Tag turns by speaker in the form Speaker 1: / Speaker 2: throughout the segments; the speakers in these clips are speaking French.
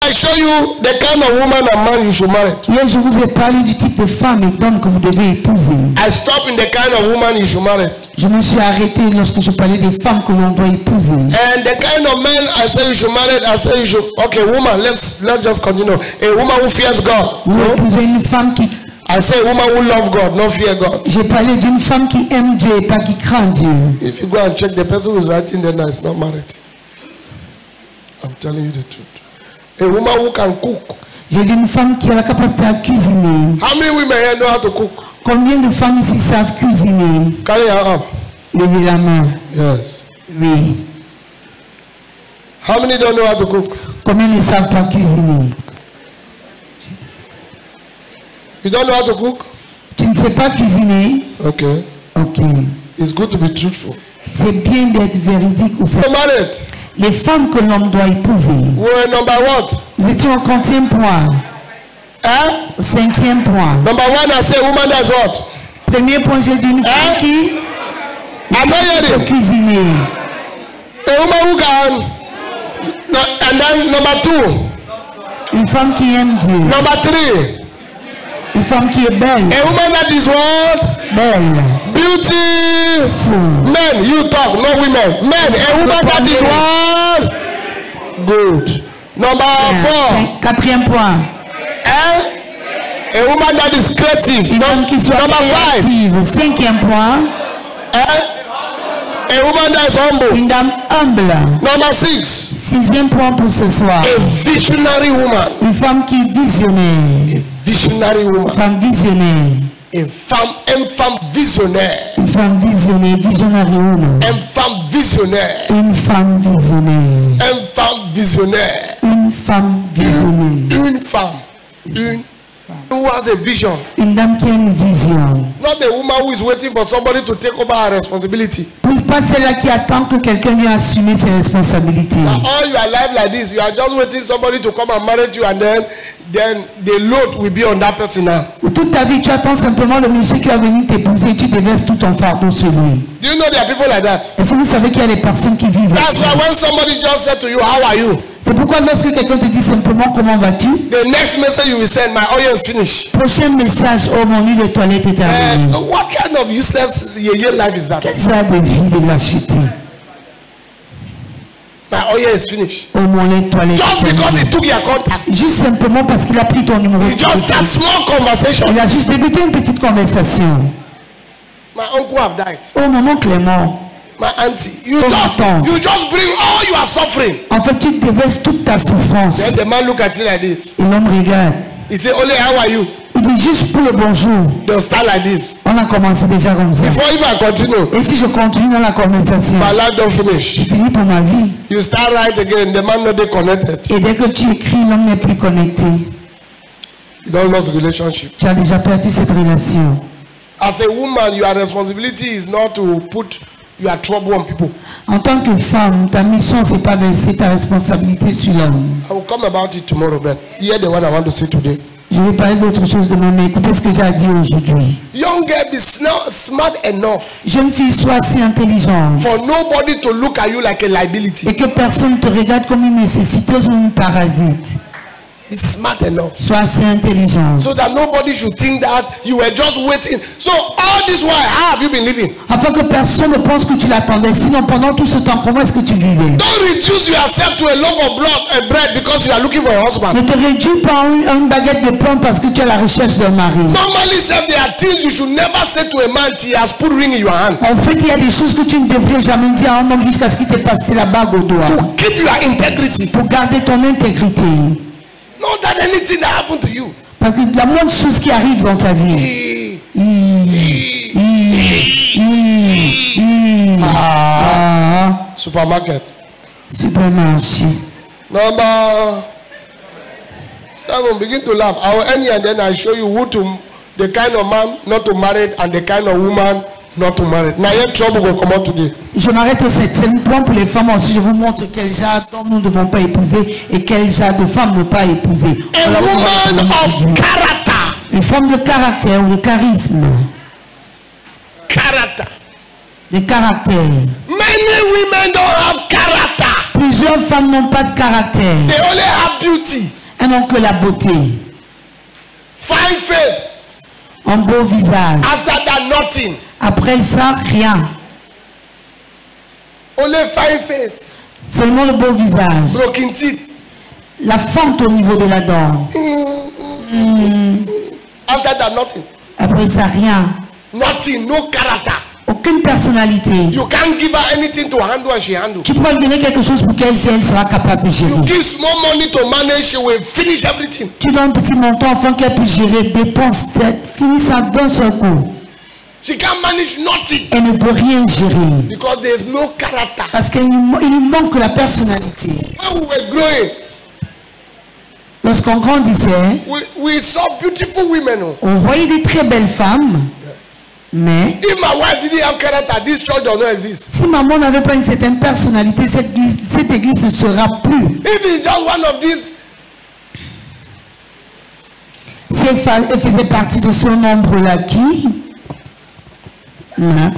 Speaker 1: I show you the kind of woman and man you should marry.
Speaker 2: Hier, je vous ai parlé du type de femme et d'homme que vous devez épouser.
Speaker 1: I stopped in the kind of woman you should marry.
Speaker 2: Je me suis arrêté lorsque je parlais des femmes que l'on doit épouser.
Speaker 1: And the kind of men I say you should marry, I say you should. Okay, woman, let's just continue. A woman who fears God.
Speaker 2: Vous épousez une femme qui...
Speaker 1: I say a woman who loves God, not fear God.
Speaker 2: J'ai parlé d'une femme qui aime Dieu et pas qui craint Dieu.
Speaker 1: If you go and check the person who is writing there now, is not married. I'm telling you the truth. A woman who can cook.
Speaker 2: J'ai dit une femme qui a la capacité à cuisiner.
Speaker 1: How many women here know how to cook?
Speaker 2: Combien de femmes ici savent cuisiner?
Speaker 1: Carry her up.
Speaker 2: Levez la main.
Speaker 1: Yes.
Speaker 2: Oui.
Speaker 1: How many don't know how to cook?
Speaker 2: Combien ne savent pas cuisiner?
Speaker 1: You don't know how to cook?
Speaker 2: Tu ne sais pas cuisiner?
Speaker 1: Okay.
Speaker 2: Ok.
Speaker 1: It's good to be truthful.
Speaker 2: C'est bien d'être véridique ou ça.
Speaker 1: Married.
Speaker 2: Les femmes que l'homme doit épouser.
Speaker 1: We're number what?
Speaker 2: Nous étions au 40e point.
Speaker 1: Hein?
Speaker 2: 5e point.
Speaker 1: Number one, I say woman does what?
Speaker 2: Premier point, j'ai dit une femme qui peut cuisiner.
Speaker 1: A woman who can. No, and then number two.
Speaker 2: Une femme qui aime Dieu.
Speaker 1: Number three.
Speaker 2: Une femme qui est belle.
Speaker 1: A woman that is what?
Speaker 2: Belle.
Speaker 1: Beautiful. Men, you talk, not women. Men, a woman that is what? Good. Number four.
Speaker 2: 4e point.
Speaker 1: A woman that is creative.
Speaker 2: Une femme qui soit créative. 5e point.
Speaker 1: A woman that is humble.
Speaker 2: Une dame humble.
Speaker 1: Number 6.
Speaker 2: 6e point pour ce soir.
Speaker 1: A visionary woman.
Speaker 2: Une femme qui est visionnaire.
Speaker 1: A visionary woman.
Speaker 2: Une femme visionnaire.
Speaker 1: Une femme visionnaire.
Speaker 2: Une femme visionnaire, visionnaire woman.
Speaker 1: Une femme visionnaire.
Speaker 2: Une femme visionnaire.
Speaker 1: Une femme visionnaire.
Speaker 2: Une femme visionnaire.
Speaker 1: Une femme. Une who has a vision.
Speaker 2: Une dame qui a une vision.
Speaker 1: Not the woman who is waiting for somebody to take over her responsibility.
Speaker 2: Pas celle-là qui attend que quelqu'un lui assume ses responsabilités.
Speaker 1: Now, all your life like this, you are just waiting somebody to come and marry you, and then the load will be on that person now.
Speaker 2: Toute ta vie, tu attends simplement le monsieur qui va venir t'épouser et tu déverses tout ton fardeau sur lui.
Speaker 1: Do you know there are people like that?
Speaker 2: Est-ce que vous savez qu'il y a des personnes qui vivent?
Speaker 1: That's why when somebody just said to you, how are you?
Speaker 2: C'est pourquoi lorsque quelqu'un te dit simplement comment vas-tu?
Speaker 1: The next message you will send, my oil is finished.
Speaker 2: Prochain message, oh mon huile de toilette est terminée.
Speaker 1: What kind of useless your life is that?
Speaker 2: Quel genre de vie de lâcheté?
Speaker 1: My oil is finished.
Speaker 2: Oh mon huile de toilette.
Speaker 1: Just because he took your contact.
Speaker 2: Juste simplement parce qu'il a pris ton numéro.
Speaker 1: He just that small conversation.
Speaker 2: Il a juste débuté une petite conversation.
Speaker 1: My uncle have died.
Speaker 2: Oh mon oncle est mort.
Speaker 1: My auntie, you just bring all you are suffering.
Speaker 2: En fait, tu déverses toute ta souffrance.
Speaker 1: Then the man look at you like this.
Speaker 2: Et l'homme regarde.
Speaker 1: He say, "Ole, how are you?"
Speaker 2: Il dit juste pour le bonjour.
Speaker 1: They'll start like this.
Speaker 2: On a commencé déjà comme ça.
Speaker 1: Before if I continue.
Speaker 2: Et si je continue dans la conversation,
Speaker 1: my life don't finish.
Speaker 2: C'est fini pour ma vie.
Speaker 1: You start right again. The man not connected.
Speaker 2: Et dès que tu écris, l'homme n'est plus connecté.
Speaker 1: You don't lose relationship.
Speaker 2: Tu as déjà perdu cette relation.
Speaker 1: As a woman, your responsibility is not to put your trouble on people.
Speaker 2: En tant que femme, ta mission c'est pas verser ta responsabilité sur l'homme.
Speaker 1: I will come about it tomorrow, but here the one I want to say today.
Speaker 2: Je vais parler d'autre chose demain, mais écoutez ce que j'ai à dire aujourd'hui.
Speaker 1: Young girl, be smart enough.
Speaker 2: Jeune fille, sois assez intelligente.
Speaker 1: For nobody to look at you like a liability.
Speaker 2: Et que personne ne te regarde comme une nécessiteuse ou une parasite.
Speaker 1: Be smart enough.
Speaker 2: Sois assez intelligent.
Speaker 1: So that nobody should think that you were just waiting. So all this while, how have you been living?
Speaker 2: Afin que personne ne pense que tu l'attendais. Sinon, pendant tout ce temps, comment est-ce que tu vivais?
Speaker 1: Don't reduce yourself to a loaf of bread because you are looking for a husband.
Speaker 2: Ne te réduis pas à une baguette de pain parce que tu es à la recherche d'un mari.
Speaker 1: Normally, there are things you should never say to a man till he has put ring in your hand.
Speaker 2: En fait, il y a des choses que tu ne devrais jamais dire à un homme jusqu'à ce qu'il t'ait passé la bague au doigt.
Speaker 1: To keep your integrity.
Speaker 2: Pour garder ton intégrité.
Speaker 1: Not that anything that happened to you.
Speaker 2: Parce que la moindre chose qui arrive dans ta vie.
Speaker 1: Supermarket.
Speaker 2: Supermarché.
Speaker 1: Number 7. Begin to laugh. I will end here and then I show you the kind of man not to marry and the kind of woman not to marry. Now your trouble will come out today.
Speaker 2: Je m'arrête au 7e point pour les femmes. Ensuite, je vous montre quel genre d'homme nous ne devons pas épouser et quel genre de femme ne pas épouser.
Speaker 1: A woman of character.
Speaker 2: Une femme de caractère ou de charisme.
Speaker 1: Character.
Speaker 2: De caractère.
Speaker 1: Many women don't have character.
Speaker 2: Plusieurs femmes n'ont pas de caractère.
Speaker 1: They only have beauty.
Speaker 2: Elles n'ont que la beauté.
Speaker 1: Fine face.
Speaker 2: Un beau visage.
Speaker 1: After that, nothing.
Speaker 2: Après ça, rien.
Speaker 1: Only fine face.
Speaker 2: Seulement le beau visage.
Speaker 1: Broken teeth.
Speaker 2: La fente au niveau de la dent.
Speaker 1: After that, nothing.
Speaker 2: Après ça, rien.
Speaker 1: Nothing. No character.
Speaker 2: Aucune personnalité.
Speaker 1: You can't give her anything to handle and she handle.
Speaker 2: Tu peux lui donner quelque chose pour qu'elle sera capable de gérer.
Speaker 1: You give small money to manage, she will finish everything.
Speaker 2: Tu donnes un petit montant afin qu'elle puisse gérer, dépense, finit ça d'un seul coup.
Speaker 1: She can't manage nothing.
Speaker 2: Elle ne peut rien gérer.
Speaker 1: Because there is no character.
Speaker 2: Parce qu'il lui manque la personnalité.
Speaker 1: When we were growing,
Speaker 2: Lorsqu'on grandissait,
Speaker 1: we saw beautiful women.
Speaker 2: on voyait des très belles femmes. Mais
Speaker 1: If my wife didn't have character, this church does not exist.
Speaker 2: si maman n'avait pas une certaine personnalité, cette église ne sera plus.
Speaker 1: If it's just one of these,
Speaker 2: Si elle faisait partie de ce nombre-là qui, non,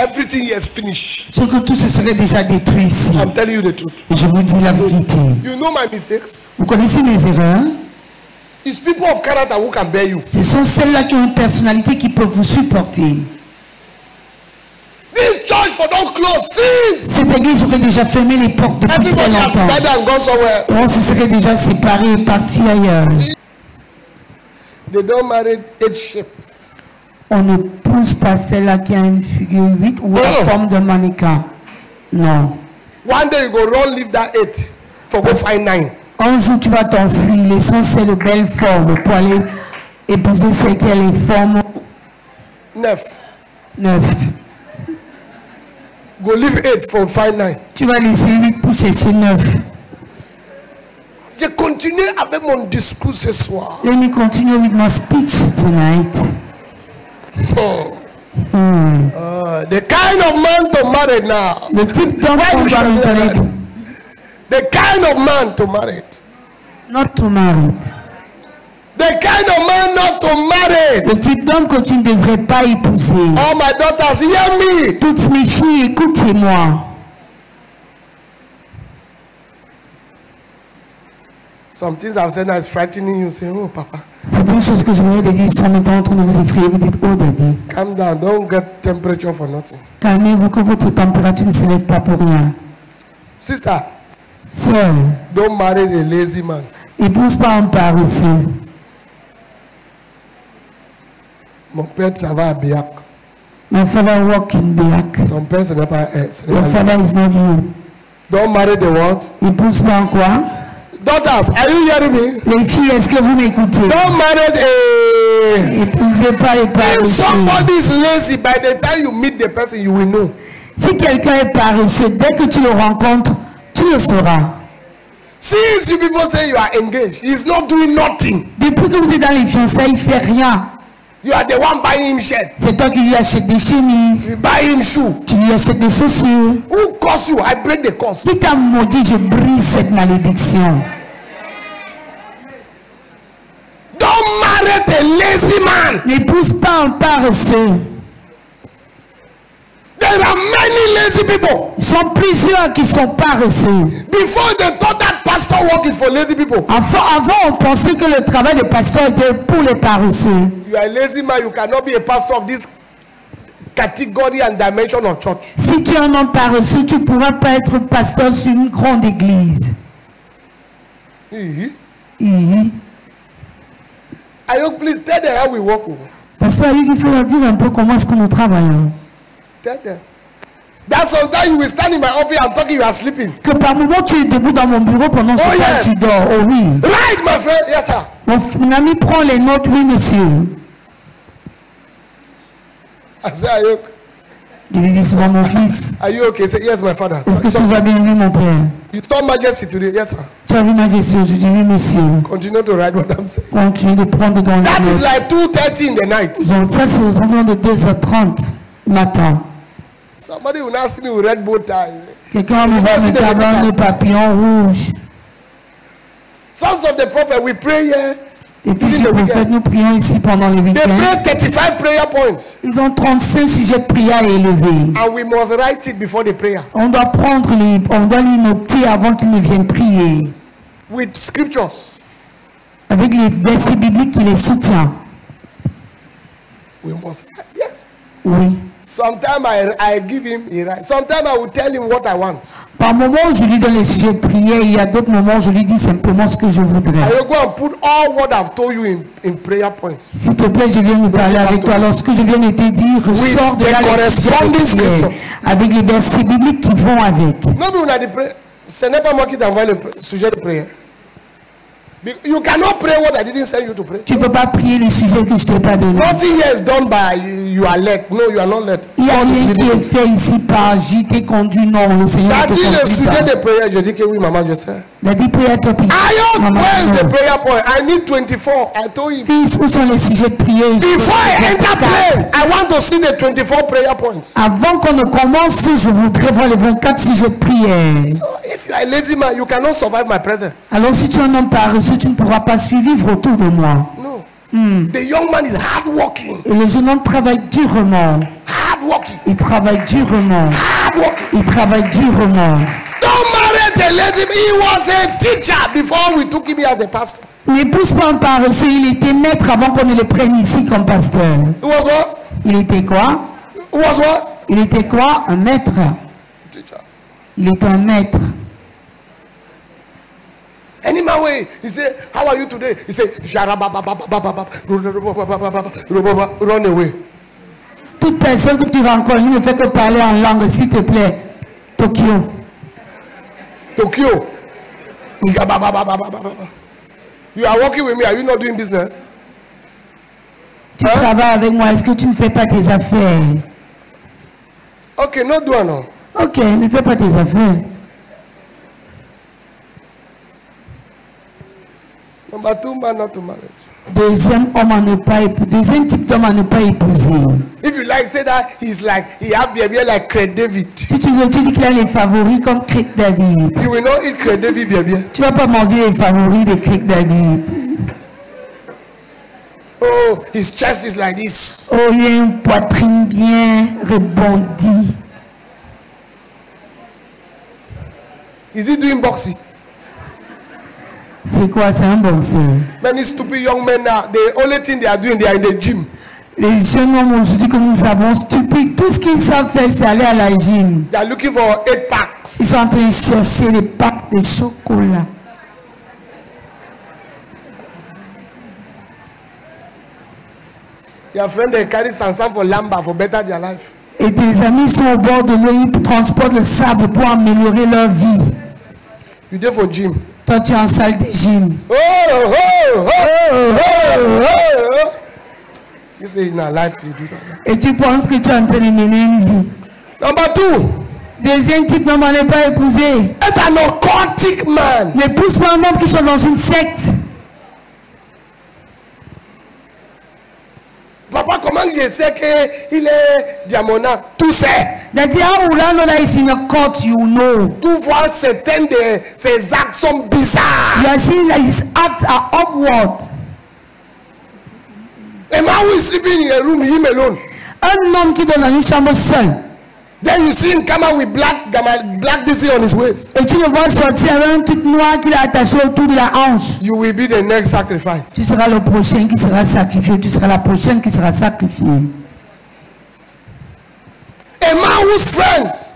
Speaker 1: everything is finished.
Speaker 2: c'est que tout se serait déjà détruit ici.
Speaker 1: I'm telling you the truth.
Speaker 2: Je vous dis la vérité.
Speaker 1: You know my mistakes.
Speaker 2: Vous connaissez mes erreurs?
Speaker 1: It's people of character who can bear you.
Speaker 2: Ce sont celles-là qui ont une personnalité qui peuvent vous supporter.
Speaker 1: This church for don't close. See,
Speaker 2: Cette église aurait déjà fermé les portes depuis très
Speaker 1: everybody has
Speaker 2: longtemps.
Speaker 1: divided and gone somewhere else.
Speaker 2: On se serait déjà séparés et partis ailleurs.
Speaker 1: They don't marry H shape.
Speaker 2: On ne pousse pas celle-là qui a une figure 8 ou la forme de mannequin. Non.
Speaker 1: One day you go run, leave that 8 for go find 9.
Speaker 2: Un jour, tu vas t'enfuir, laissons celles de belles formes pour aller épouser celle qui a les formes
Speaker 1: 9.
Speaker 2: 9.
Speaker 1: Go leave 8 for find 9.
Speaker 2: Tu vas laisser 8 pour chercher 9.
Speaker 1: Je continue avec mon discours ce soir.
Speaker 2: Let me continue with my speech tonight.
Speaker 1: The kind of man to marry now.
Speaker 2: Le type d'homme qu'on va reconnaître.
Speaker 1: The kind of man to marry.
Speaker 2: Not to marry.
Speaker 1: The kind of man not to marry.
Speaker 2: Le type d'homme que tu ne devrais pas épouser.
Speaker 1: All my daughters, hear me.
Speaker 2: Toutes mes filles, écoutez-moi.
Speaker 1: Some things I've said that is frightening you. Say, oh, Papa,
Speaker 2: C'est une chose que je voulais dire, ils sont maintenant en train de vous effrayer. Vous dites, oh, daddy.
Speaker 1: calm down. Don't get temperature for nothing.
Speaker 2: Calmez-vous que votre température ne se lève pas pour rien.
Speaker 1: Sister,
Speaker 2: Sœur,
Speaker 1: don't marry a lazy man.
Speaker 2: épouse pas un paresseux.
Speaker 1: Mon père travaille à Biak.
Speaker 2: My father work in Biak.
Speaker 1: Ton père, ce n'est pas
Speaker 2: Your father is not you.
Speaker 1: Don't marry the world.
Speaker 2: Épouse pas en quoi?
Speaker 1: Daughters, are you hearing me?
Speaker 2: Les filles, est-ce que vous m'écoutez?
Speaker 1: Don't marry a...
Speaker 2: Épousez pas les
Speaker 1: If
Speaker 2: paresseux.
Speaker 1: somebody is lazy, by the time you meet the person, you will know.
Speaker 2: Si quelqu'un est paresseux, dès que tu le rencontres, tu le sauras.
Speaker 1: Since you people say you are engaged, he's not doing nothing.
Speaker 2: Depuis que vous êtes dans les fiançailles, il fait rien.
Speaker 1: You are the one buying him shirt.
Speaker 2: C'est toi qui lui achètes des chemises,
Speaker 1: You buy him shoe.
Speaker 2: tu lui achètes des chaussures.
Speaker 1: Who curse you? I break the curse.
Speaker 2: Si t'as maudit, je brise cette malédiction.
Speaker 1: Don't marry a lazy man.
Speaker 2: N'épouse pas un paresseux.
Speaker 1: There are many lazy people.
Speaker 2: Il y sont plusieurs qui sont paresseux.
Speaker 1: Before they thought that pastor work is for lazy people.
Speaker 2: Avant, on pensait que le travail de pasteur était pour les paresseux.
Speaker 1: You are a lazy man, you cannot be a pastor of this category and dimension of church.
Speaker 2: Si tu es un homme paresseux, tu ne pourras pas être pasteur sur une grande église.
Speaker 1: Ayok, please tell them how we work.
Speaker 2: Pasteur, il faut leur dire un peu comment est-ce que nous travaillons.
Speaker 1: Tell them. That's all that you will stand in my office and talking, you are sleeping.
Speaker 2: Que par moment tu es debout dans mon bureau pendant que
Speaker 1: yes.
Speaker 2: tu dors. Oh oui.
Speaker 1: Right, my friend. Yes, sir.
Speaker 2: Mon ami prend les notes, oui monsieur.
Speaker 1: I say, Ayok,
Speaker 2: Je lui dis souvent mon fils.
Speaker 1: are you okay? Say, yes, my father.
Speaker 2: Est-ce que tout va bien, oui mon père?
Speaker 1: You saw Majesty today. Yes, sir.
Speaker 2: Tu as vu Majesté aujourd'hui, oui monsieur.
Speaker 1: Continue to write what I'm saying.
Speaker 2: Continue de prendre dans les
Speaker 1: That is
Speaker 2: notes.
Speaker 1: like 2:30 in the night.
Speaker 2: Donc ça c'est aux environs de 2h30 matin.
Speaker 1: Somebody will ask me with red bow tie.
Speaker 2: Quelqu'un me voit me cabane de papillons rouges.
Speaker 1: Sons of the prophet, we pray here.
Speaker 2: Les fils
Speaker 1: Within
Speaker 2: du
Speaker 1: the
Speaker 2: prophète,
Speaker 1: weekend.
Speaker 2: nous prions ici pendant les
Speaker 1: They
Speaker 2: week-ends.
Speaker 1: pray 35 prayer points.
Speaker 2: Ils ont 35 sujets de prière à élever.
Speaker 1: And we must write it before the prayer.
Speaker 2: On doit les noter avant qu'ils ne viennent prier.
Speaker 1: With scriptures.
Speaker 2: Avec les versets bibliques qui les soutiennent.
Speaker 1: We must. Yes.
Speaker 2: Oui.
Speaker 1: Sometimes I give him, he writes. Sometimes I will tell him what I want.
Speaker 2: Par moments, je lui donne les sujets de prière. Il y a d'autres moments, je lui dis simplement ce que je voudrais.
Speaker 1: I will go and put all what I've told you in prayer points.
Speaker 2: S'il te plaît, je viens de parler avec toi. Alors, ce que je viens de te dire, ressort de là les sujets de prière. Avec les versets bibliques qui vont avec.
Speaker 1: Non, mais on a des prières. Ce n'est pas moi qui t'envoie le sujet de prière. You cannot pray what I didn't send you to pray.
Speaker 2: Tu ne peux pas prier les sujets que je ne t'ai pas donnés.
Speaker 1: Nothing here is done by you are led. No, you are not led.
Speaker 2: Il n'y a rien qui est fait ici par J, t'es conduit. Non, le Seigneur
Speaker 1: T'as
Speaker 2: te
Speaker 1: dit le
Speaker 2: conduit
Speaker 1: sujet
Speaker 2: pas.
Speaker 1: de prière, j'ai dit que oui, maman, je sais.
Speaker 2: Il a dit prière topic.
Speaker 1: Ayon,
Speaker 2: Maman,
Speaker 1: where is the
Speaker 2: non.
Speaker 1: prayer point? I need 24. I told him.
Speaker 2: Fils, où sont les sujets de prière?
Speaker 1: Before I enter plane, I want to see the 24 prayer points.
Speaker 2: Avant qu'on ne commence, je voudrais voir les 24 sujets de prière.
Speaker 1: So if you are a lazy man, you cannot survive my presence.
Speaker 2: Alors si tu es un homme paresseux, tu ne pourras pas survivre autour de moi.
Speaker 1: No. The young man is hard working.
Speaker 2: Et le jeune homme travaille durement.
Speaker 1: Hard working.
Speaker 2: Il travaille durement.
Speaker 1: Hard working.
Speaker 2: Il travaille durement.
Speaker 1: Don't marry the lazy man. He was a teacher before we took him here as a pastor.
Speaker 2: N'épouse pas un paresseux, il était maître avant qu'on ne le prenne ici comme pasteur.
Speaker 1: He was what?
Speaker 2: Il était quoi?
Speaker 1: He was what?
Speaker 2: Il était quoi? Un maître.
Speaker 1: Teacher.
Speaker 2: Il était un maître.
Speaker 1: Any man way, he say, how are you today? He say, run away.
Speaker 2: Toute personne que tu rencontres, il ne fait que parler en langue, s'il te plaît. Tokyo.
Speaker 1: Tokyo. You are working with me. Are you not doing business?
Speaker 2: Tu travailles avec moi, est-ce que tu ne fais pas tes affaires?
Speaker 1: Okay, not do no.
Speaker 2: Ok, ne fais pas tes affaires.
Speaker 1: Number 2, man not to marry.
Speaker 2: Deuxième homme à ne pas épouser. Deuxième type d'homme à ne pas épouser.
Speaker 1: If you like, say that he's like, he have behavior like Craig David.
Speaker 2: Si tu veux, tu dis qu'il a les favoris comme Craig David.
Speaker 1: You will not eat Craig David behavior.
Speaker 2: Tu ne vas pas manger les favoris de Craig David.
Speaker 1: Oh, his chest is like this.
Speaker 2: Oh, il a une poitrine bien rebondie.
Speaker 1: Is he doing boxing?
Speaker 2: C'est quoi? C'est un boxeur.
Speaker 1: Many stupid young men now, the only thing they are doing, they are in the gym.
Speaker 2: Les jeunes hommes aujourd'hui que nous avons stupides, tout ce qu'ils savent faire, c'est aller à la gym.
Speaker 1: They are looking for 8 packs.
Speaker 2: Ils sont en train de chercher les packs de chocolat.
Speaker 1: Your friend, they carry some for lamba for better their life.
Speaker 2: Et tes amis sont au bord de l'eau, ils transportent le sable pour améliorer leur vie.
Speaker 1: You there for gym.
Speaker 2: Toi, tu es en salle de gym.
Speaker 1: Oh, oh, oh, oh, oh, oh. You say in our life you do that.
Speaker 2: Et tu penses que tu es en train de mener une vie.
Speaker 1: Number 2,
Speaker 2: Deuxième type d'homme à ne pas épouser.
Speaker 1: it's an occultic man.
Speaker 2: N'épouse pas un homme qui soit dans une secte.
Speaker 1: Papa, comment je sais qu'il est diamona? Tout c'est.
Speaker 2: C'est-à-dire, ah, là, là, is in a court, you know.
Speaker 1: Tu vois certains de ses actes sont bizarres.
Speaker 2: You are seeing that his acts are upward.
Speaker 1: A man who is sleeping in a room, him alone.
Speaker 2: Un homme qui est dans une chambre seule.
Speaker 1: Then you see him come out with black DC on his waist.
Speaker 2: Et tu le vois sortir avec un truc noir qu'il a attaché autour de la hanche.
Speaker 1: You will be the next sacrifice.
Speaker 2: Tu seras le prochain qui sera sacrifié. Tu seras la prochaine qui sera sacrifiée.
Speaker 1: A man whose friends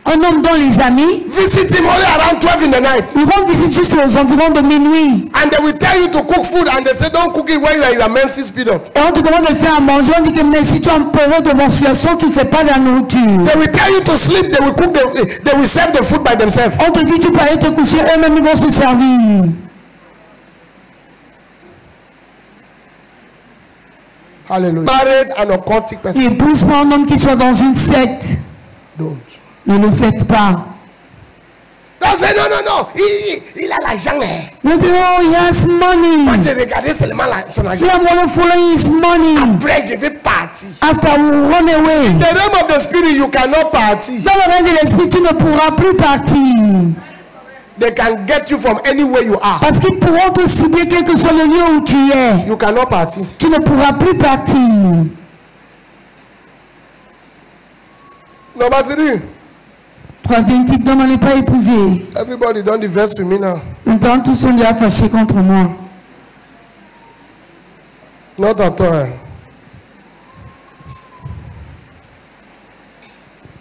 Speaker 2: Un homme dont les amis,
Speaker 1: visit him only around 12 in the night.
Speaker 2: ils vont visiter juste aux environs de minuit.
Speaker 1: And they will tell you to cook food and they say don't cook it when you are in your menses period.
Speaker 2: Et on te demande de faire à manger. On dit que mais si tu es en période de menstruation, tu ne fais pas de la nourriture.
Speaker 1: They will tell you to sleep, they will cook they will serve the food by themselves.
Speaker 2: On te dit tu peux aller te coucher, eux-mêmes ils vont se servir.
Speaker 1: Hallelujah. Married an occultic person.
Speaker 2: Épouse pas un homme qui soit dans une secte.
Speaker 1: Don't.
Speaker 2: Ne le faites pas.
Speaker 1: Don't say no, no, no. Il a l'argent.
Speaker 2: They say, oh, he has
Speaker 1: Moi,
Speaker 2: money.
Speaker 1: j'ai regardé seulement son argent.
Speaker 2: We are going to follow his money.
Speaker 1: Après, je vais partir.
Speaker 2: After we run away.
Speaker 1: In the realm of the spirit, you cannot party.
Speaker 2: Dans le règne de l'esprit, tu ne pourras plus partir.
Speaker 1: They can get you from anywhere you are.
Speaker 2: Parce qu'ils pourront te cibler quel que soit le lieu où tu es.
Speaker 1: You cannot party.
Speaker 2: Tu ne pourras plus partir.
Speaker 1: Number 3.
Speaker 2: Troisième type d'homme, on n'est pas épousé.
Speaker 1: Everybody don't divorce with me now.
Speaker 2: Maintenant, tous sont déjà fâchés contre moi.
Speaker 1: Not at all.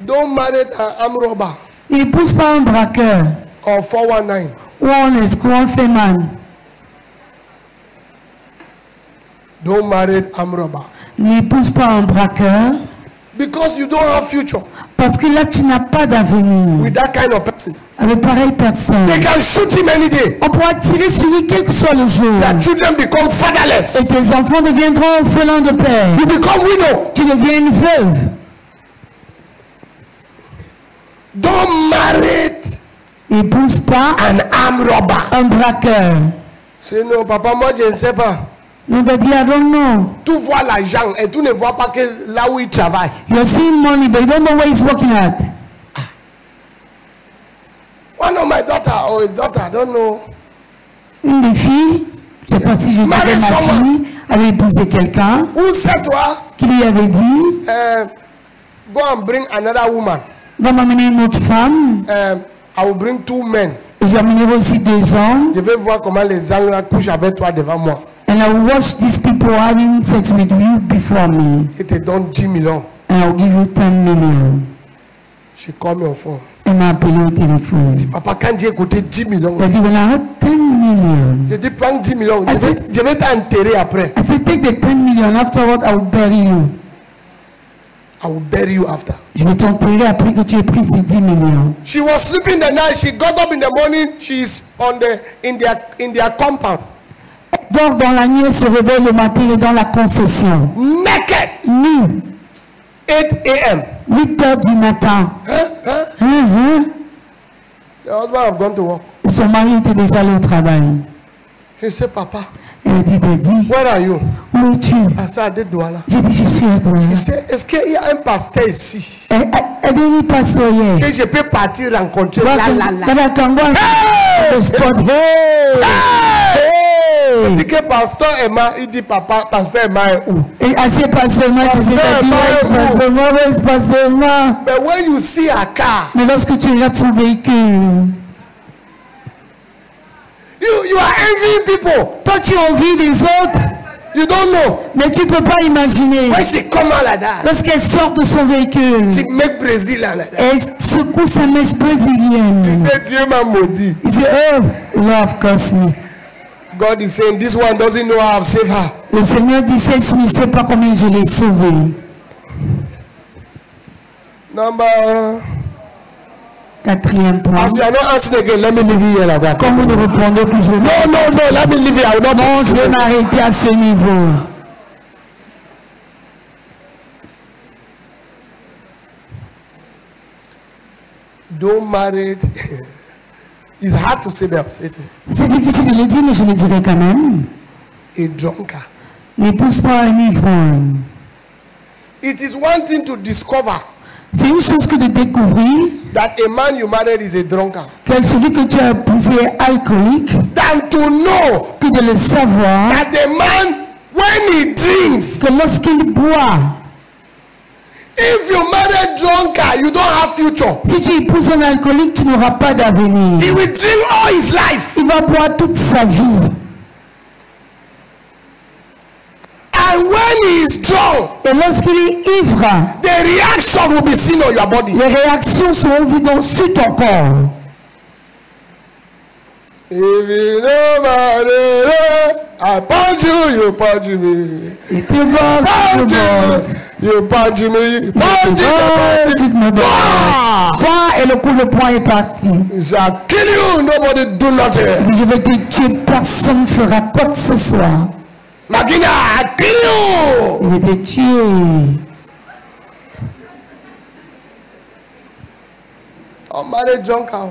Speaker 1: Don't marry an armed robber
Speaker 2: N'épouse pas un braqueur
Speaker 1: or 419.
Speaker 2: ou un escroc, un féman.
Speaker 1: Don't marry an armed robber.
Speaker 2: N'épouse pas un braqueur
Speaker 1: Because you don't have future
Speaker 2: parce que là, tu n'as pas d'avenir.
Speaker 1: with that kind of person.
Speaker 2: Avec pareille personne.
Speaker 1: They can shoot him any day.
Speaker 2: On pourra tirer sur lui quel que soit le jour.
Speaker 1: Their children become fatherless.
Speaker 2: Et tes enfants deviendront orphelins de père.
Speaker 1: You become widow.
Speaker 2: Tu deviens une veuve.
Speaker 1: Don't marry
Speaker 2: N'épouse pas
Speaker 1: an armed robber.
Speaker 2: un braqueur.
Speaker 1: C'est non, papa, moi je ne sais pas.
Speaker 2: On va dire, I don't know.
Speaker 1: Tu vois l'argent et tu ne vois pas que là où il travaille.
Speaker 2: You're seeing money, but you don't know where he's working at.
Speaker 1: One of my daughter or his daughter, I don't know.
Speaker 2: Une des filles, je ne sais pas si je dirais ma fille, avait épousé quelqu'un
Speaker 1: Who said to her,
Speaker 2: qui lui avait dit,
Speaker 1: go and bring another woman.
Speaker 2: va m'amener une autre femme,
Speaker 1: I will bring 2 men.
Speaker 2: et je vais amener aussi 2 hommes,
Speaker 1: Je vais voir comment les gens là couchent avec toi devant moi.
Speaker 2: and I will watch these people having sex with you before me,
Speaker 1: Et te donne 10 millions.
Speaker 2: and I will give you 10 million.
Speaker 1: She call me on phone.
Speaker 2: Elle m'a appelé au téléphone.
Speaker 1: Papa, quand j'ai écouté 10 millions,
Speaker 2: Elle a dit, when I had 10 million,
Speaker 1: je dis prends 10 millions. Je vais t'enterrer après.
Speaker 2: I said, take the 10 million, afterward I will bury you.
Speaker 1: I will bury you after.
Speaker 2: Je vais t'enterrer après que tu aies pris ces 10 millions.
Speaker 1: She was sleeping the night. She got up in the morning. She's in their compound.
Speaker 2: Donc dans la nuit, elle se réveille le matin et dans la concession.
Speaker 1: Naked.
Speaker 2: Nue.
Speaker 1: 8 a.m.
Speaker 2: 8 heures du matin.
Speaker 1: The husband have gone to work.
Speaker 2: Et son mari était déjà allé au travail.
Speaker 1: She said, Papa,
Speaker 2: Elle a dit, Daddy,
Speaker 1: where are you?
Speaker 2: où es-tu?
Speaker 1: I said, I did Douala.
Speaker 2: J'ai dit, je suis à toi.
Speaker 1: He said, est-ce qu'il y a un pasteur ici?
Speaker 2: Elle dit, ni pasteur hier.
Speaker 1: Que je peux partir rencontrer la.
Speaker 2: Le spot.
Speaker 1: Il dit que pasteur Emma, il dit papa, pasteur Emma est où?
Speaker 2: Et assez passionnément, tu sais, passionnément.
Speaker 1: But when you see a car,
Speaker 2: Mais lorsque tu regardes son véhicule,
Speaker 1: you are envying people.
Speaker 2: toi tu envies les autres,
Speaker 1: You don't know.
Speaker 2: mais tu ne peux pas imaginer.
Speaker 1: When she come out like that,
Speaker 2: Lorsqu'elle sort de son véhicule,
Speaker 1: she make Brazil like that.
Speaker 2: elle secoue sa mèche
Speaker 1: He
Speaker 2: brésilienne.
Speaker 1: said, Dieu m'a maudit.
Speaker 2: Il dit, oh, love cost me.
Speaker 1: God is saying, this one doesn't know how I've saved her.
Speaker 2: Le Seigneur dit, celle-ci ne sait pas combien je l'ai sauvée.
Speaker 1: Number.
Speaker 2: 4e point.
Speaker 1: As you are not answering again, let me leave you here like that.
Speaker 2: Comme vous ne répondez plus, je vais...
Speaker 1: No, let me leave you. I will not.
Speaker 2: Non, je vais m'arrêter à ce niveau.
Speaker 1: Don't marry. It's hard to say, but I've said it.
Speaker 2: C'est difficile de le dire, mais je le dirai quand même.
Speaker 1: A drunkard.
Speaker 2: N'épouse pas un ivrogne.
Speaker 1: It is one thing to discover
Speaker 2: C'est une chose que de découvrir
Speaker 1: that a man you married is a drunkard,
Speaker 2: que celui que tu as épousé est alcoolique,
Speaker 1: than to know
Speaker 2: que de le savoir
Speaker 1: that the man, when he drinks,
Speaker 2: que lorsqu'il boit,
Speaker 1: if you marry a drunkard, you don't have future.
Speaker 2: si tu épouses un alcoolique, tu n'auras pas d'avenir.
Speaker 1: He will drink all his life.
Speaker 2: Il va boire toute sa vie.
Speaker 1: And when he is drunk,
Speaker 2: Et lorsqu'il est ivre,
Speaker 1: the reaction will be seen on your body.
Speaker 2: les réactions seront vues sur ton corps.
Speaker 1: If you know my I punch you, you punch me.
Speaker 2: Et tu bosses, tu bosses.
Speaker 1: You punch me, punch
Speaker 2: Tu
Speaker 1: me.
Speaker 2: me bosses. Point, et le coup de poing est parti.
Speaker 1: He shall kill you, nobody do nothing.
Speaker 2: Je vais te tuer, personne ne fera quoi que ce soit.
Speaker 1: Magina, I kill you.
Speaker 2: Je vais te tuer.
Speaker 1: I'm married drunkard.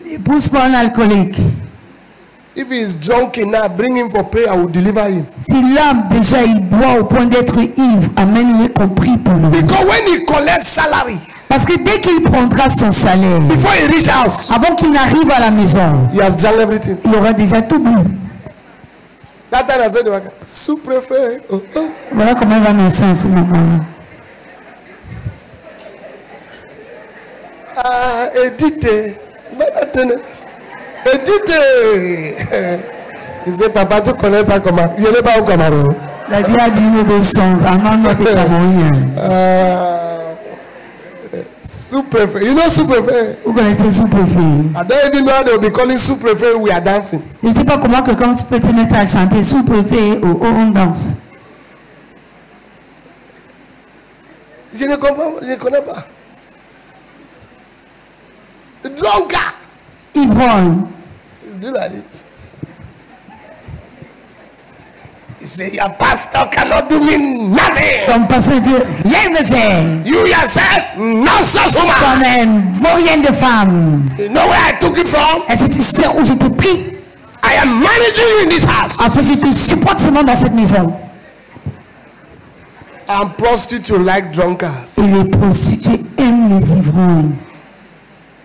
Speaker 2: N'épouse pas un alcoolique.
Speaker 1: If he is drunk now, bring him for prayer, I will deliver him.
Speaker 2: Si l'âme déjà il boit au point d'être ivre, amène-le compris pour lui.
Speaker 1: Because when he collects salary,
Speaker 2: Parce que dès qu'il prendra son salaire,
Speaker 1: before he reach house,
Speaker 2: avant qu'il n'arrive à la maison,
Speaker 1: he has done everything.
Speaker 2: Il aura déjà tout bu.
Speaker 1: That time I said, sous-préfet. Oh, oh.
Speaker 2: Voilà comment il va mentionner à ce moment-là.
Speaker 1: Ah, Edith. Edith. Il dit, papa, tu connais ça comment? Je n'ai pas au Cameroun.
Speaker 2: La Dieu a dit nous deux sons, un homme de Cameroun.
Speaker 1: Sous-préfet. You know sous-préfet?
Speaker 2: Vous connaissez sous-préfet?
Speaker 1: I don't even know how they will be calling sous-préfet. We are dancing.
Speaker 2: Je ne sais pas comment que comme tu peux te mettre à chanter sous-préfet ou on danse.
Speaker 1: Je ne comprends, je ne connais pas. Drunkard.
Speaker 2: Ivrogne.
Speaker 1: Do like this. He said, your pastor cannot do me nothing.
Speaker 2: Ton pasteur peut rien me faire.
Speaker 1: You yourself, nonsense woman.
Speaker 2: Toi-même, vaurien de femme.
Speaker 1: You know where I took it from?
Speaker 2: Est-ce que tu sais où je t'ai pris?
Speaker 1: I am managing you in this house.
Speaker 2: En fait, je te supporte seulement dans cette maison.
Speaker 1: And prostitutes like drunkards.
Speaker 2: Et les prostituées aiment les ivrognes.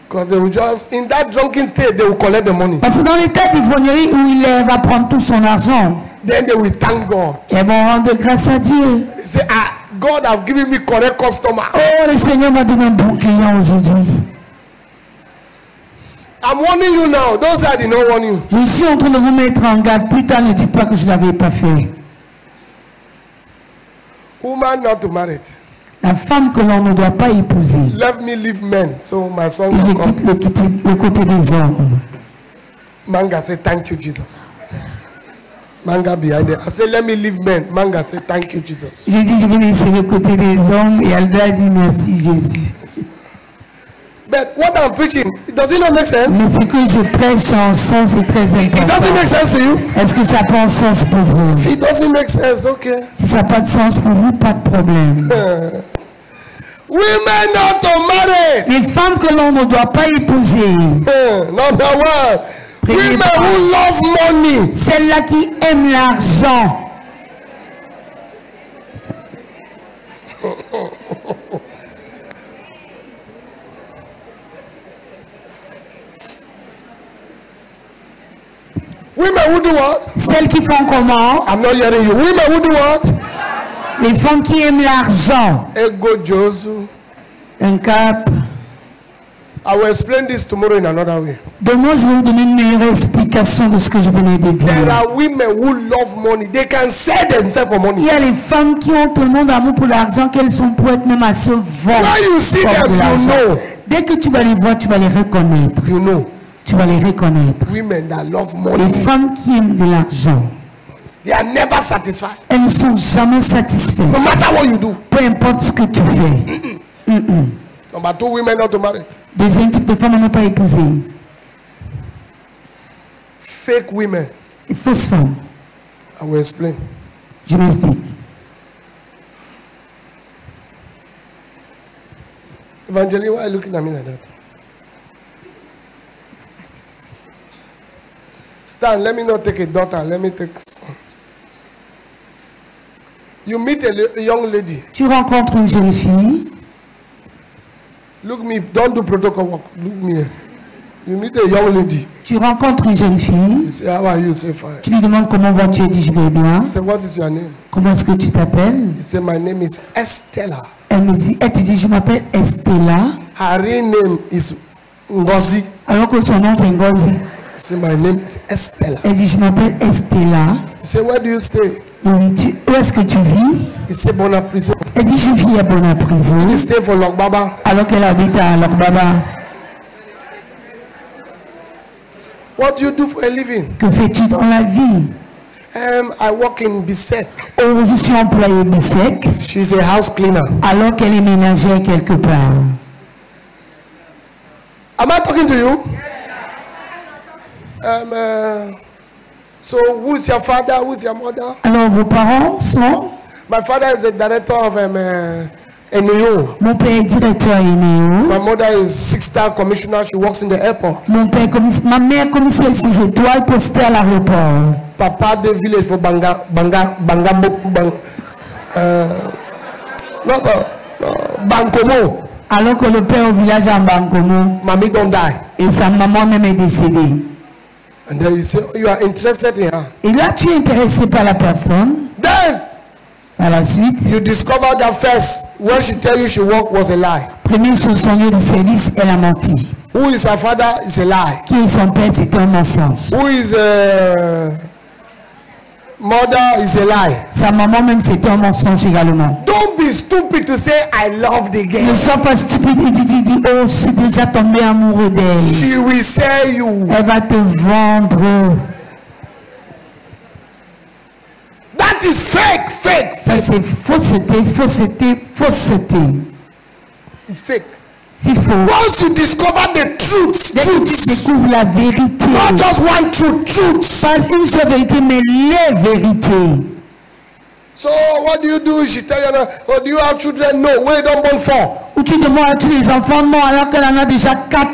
Speaker 1: Because they will just, in that drunken state, they will collect the money.
Speaker 2: Parce que dans l'état d'ivrognerie où il va prendre tout son argent,
Speaker 1: Then they will thank God.
Speaker 2: Ils vont rendre grâce à Dieu.
Speaker 1: They say, ah, God have given me correct customer.
Speaker 2: Oh, le Seigneur m'a donné un bon client aujourd'hui.
Speaker 1: I'm warning you now. Those I did not warn you.
Speaker 2: Je suis en train de vous mettre en garde. Plus tard, ne dites pas que je ne l'avais pas fait.
Speaker 1: Woman not to marry.
Speaker 2: La femme que l'on ne doit pas épouser.
Speaker 1: Let me leave men, so my son
Speaker 2: Je
Speaker 1: will come.
Speaker 2: quitte le côté des hommes.
Speaker 1: Manga say thank you Jesus. Manga behind it. I say let me leave men. Manga say thank you Jesus.
Speaker 2: J'ai dit je vais laisser le côté des hommes et Alda a dit merci Jésus.
Speaker 1: But what I'm preaching, does it not make sense?
Speaker 2: Mais ce que je prêche en sens c'est très
Speaker 1: It doesn't
Speaker 2: important.
Speaker 1: make sense to you?
Speaker 2: Est-ce que ça prend sens pour vous?
Speaker 1: If it doesn't make sense, okay.
Speaker 2: Si ça n'a pas de sens pour vous, pas de problème.
Speaker 1: Women not to marry.
Speaker 2: Les femmes que l'on ne doit pas épouser,
Speaker 1: Number one. Women who love money.
Speaker 2: celles-là qui aiment l'argent.
Speaker 1: Women who do what?
Speaker 2: Celles qui font comment?
Speaker 1: I'm not hearing you. Women who do what?
Speaker 2: Les femmes qui aiment l'argent.
Speaker 1: Ego Josu.
Speaker 2: Un cap.
Speaker 1: I will explain this tomorrow in another way.
Speaker 2: Demain, je vais vous donner une meilleure explication de ce que je venais de dire.
Speaker 1: There are women who love money. They can sell themselves for money.
Speaker 2: Il y a les femmes qui ont tellement d'amour pour l'argent qu'elles sont prêtes même à se vendre.
Speaker 1: When you see
Speaker 2: pour
Speaker 1: them,
Speaker 2: de
Speaker 1: you
Speaker 2: l'argent.
Speaker 1: know.
Speaker 2: Dès que tu vas les voir, tu vas les reconnaître.
Speaker 1: You know.
Speaker 2: Tu vas les reconnaître.
Speaker 1: Women that love
Speaker 2: Les
Speaker 1: money.
Speaker 2: femmes qui aiment de l'argent,
Speaker 1: They are never satisfied.
Speaker 2: elles ne sont jamais satisfaites.
Speaker 1: No matter what you do.
Speaker 2: Peu importe ce que tu fais.
Speaker 1: Number two, women not to marry.
Speaker 2: Deuxième type de femme à ne pas épouser.
Speaker 1: Fake women.
Speaker 2: Les fausses femmes.
Speaker 1: I will explain.
Speaker 2: Je m'explique.
Speaker 1: Evangeline, why are you looking at me like that? Stan, let me not take a daughter. Let me take son. You meet a young lady.
Speaker 2: Tu rencontres une jeune fille.
Speaker 1: Look me, don't do protocol work. Look me here. You meet a young lady.
Speaker 2: Tu rencontres une jeune fille.
Speaker 1: You say, how are you? Say, fine.
Speaker 2: Tu lui demandes comment vas-tu. Elle dit je vais bien.
Speaker 1: Say, what is your name?
Speaker 2: Comment est-ce que tu t'appelles?
Speaker 1: You say, my name is Estella.
Speaker 2: Elle te dit je m'appelle Estella.
Speaker 1: Her real name is Ngozi.
Speaker 2: Alors que son nom c'est Ngozi.
Speaker 1: You say, my name is Estella.
Speaker 2: Elle dit je m'appelle Estella.
Speaker 1: You say, where do you stay?
Speaker 2: Où est-ce que tu vis?
Speaker 1: You say, Bona prison.
Speaker 2: Elle dit je vis à Bona Prison.
Speaker 1: You stay for Lokbaba.
Speaker 2: Alors qu'elle habite à Lokbaba.
Speaker 1: What do you do for a living?
Speaker 2: Que fais-tu dans la vie?
Speaker 1: I work in Bissek.
Speaker 2: Oh, je suis employée Bissek.
Speaker 1: She's a house cleaner.
Speaker 2: Alors qu'elle est ménagère quelque part.
Speaker 1: Am I talking to you? So who's your father? Who's your mother?
Speaker 2: Alors vos parents sont?
Speaker 1: My father is the director of NEO.
Speaker 2: Mon père est directeur à NEO.
Speaker 1: My mother is 6-star commissioner. She works in the airport.
Speaker 2: Ma mère commissaire 6 étoiles postée à l'aéroport.
Speaker 1: Papa de village for Banga. No, Bankomo.
Speaker 2: Alors que le père au village en Bangomo,
Speaker 1: Mommy don't die.
Speaker 2: et sa maman même est décédée.
Speaker 1: And then you say, oh, you are interested in her.
Speaker 2: Et là, tu es intéressé par la personne.
Speaker 1: Then
Speaker 2: Par la suite,
Speaker 1: you discover that first, when she tell you she work was a lie.
Speaker 2: première chose, son lieu de service, elle a menti.
Speaker 1: Who is her father is a lie.
Speaker 2: Qui est son père, c'est un mensonge.
Speaker 1: Who is mother is a lie.
Speaker 2: Sa maman même, c'est un mensonge également.
Speaker 1: Don't be stupid to say I love the
Speaker 2: Ne
Speaker 1: girl.
Speaker 2: sois pas stupide et tu te dis, oh, je suis déjà tombé amoureux d'elle.
Speaker 1: She will sell you.
Speaker 2: Elle va te vendre.
Speaker 1: That is fake, fake.
Speaker 2: Ça, c'est fausseté, fausseté, fausseté.
Speaker 1: It's fake.
Speaker 2: C'est faux.
Speaker 1: Once you discover the truth,
Speaker 2: Dès que tu découvres la vérité,
Speaker 1: not just one truth, truth.
Speaker 2: pas une seule vérité, mais les vérités.
Speaker 1: So what do? She tell you, oh, do you have children? No, we don't born 4.
Speaker 2: Où tu demandes à tous les enfants, non, alors qu'elle en a déjà 4.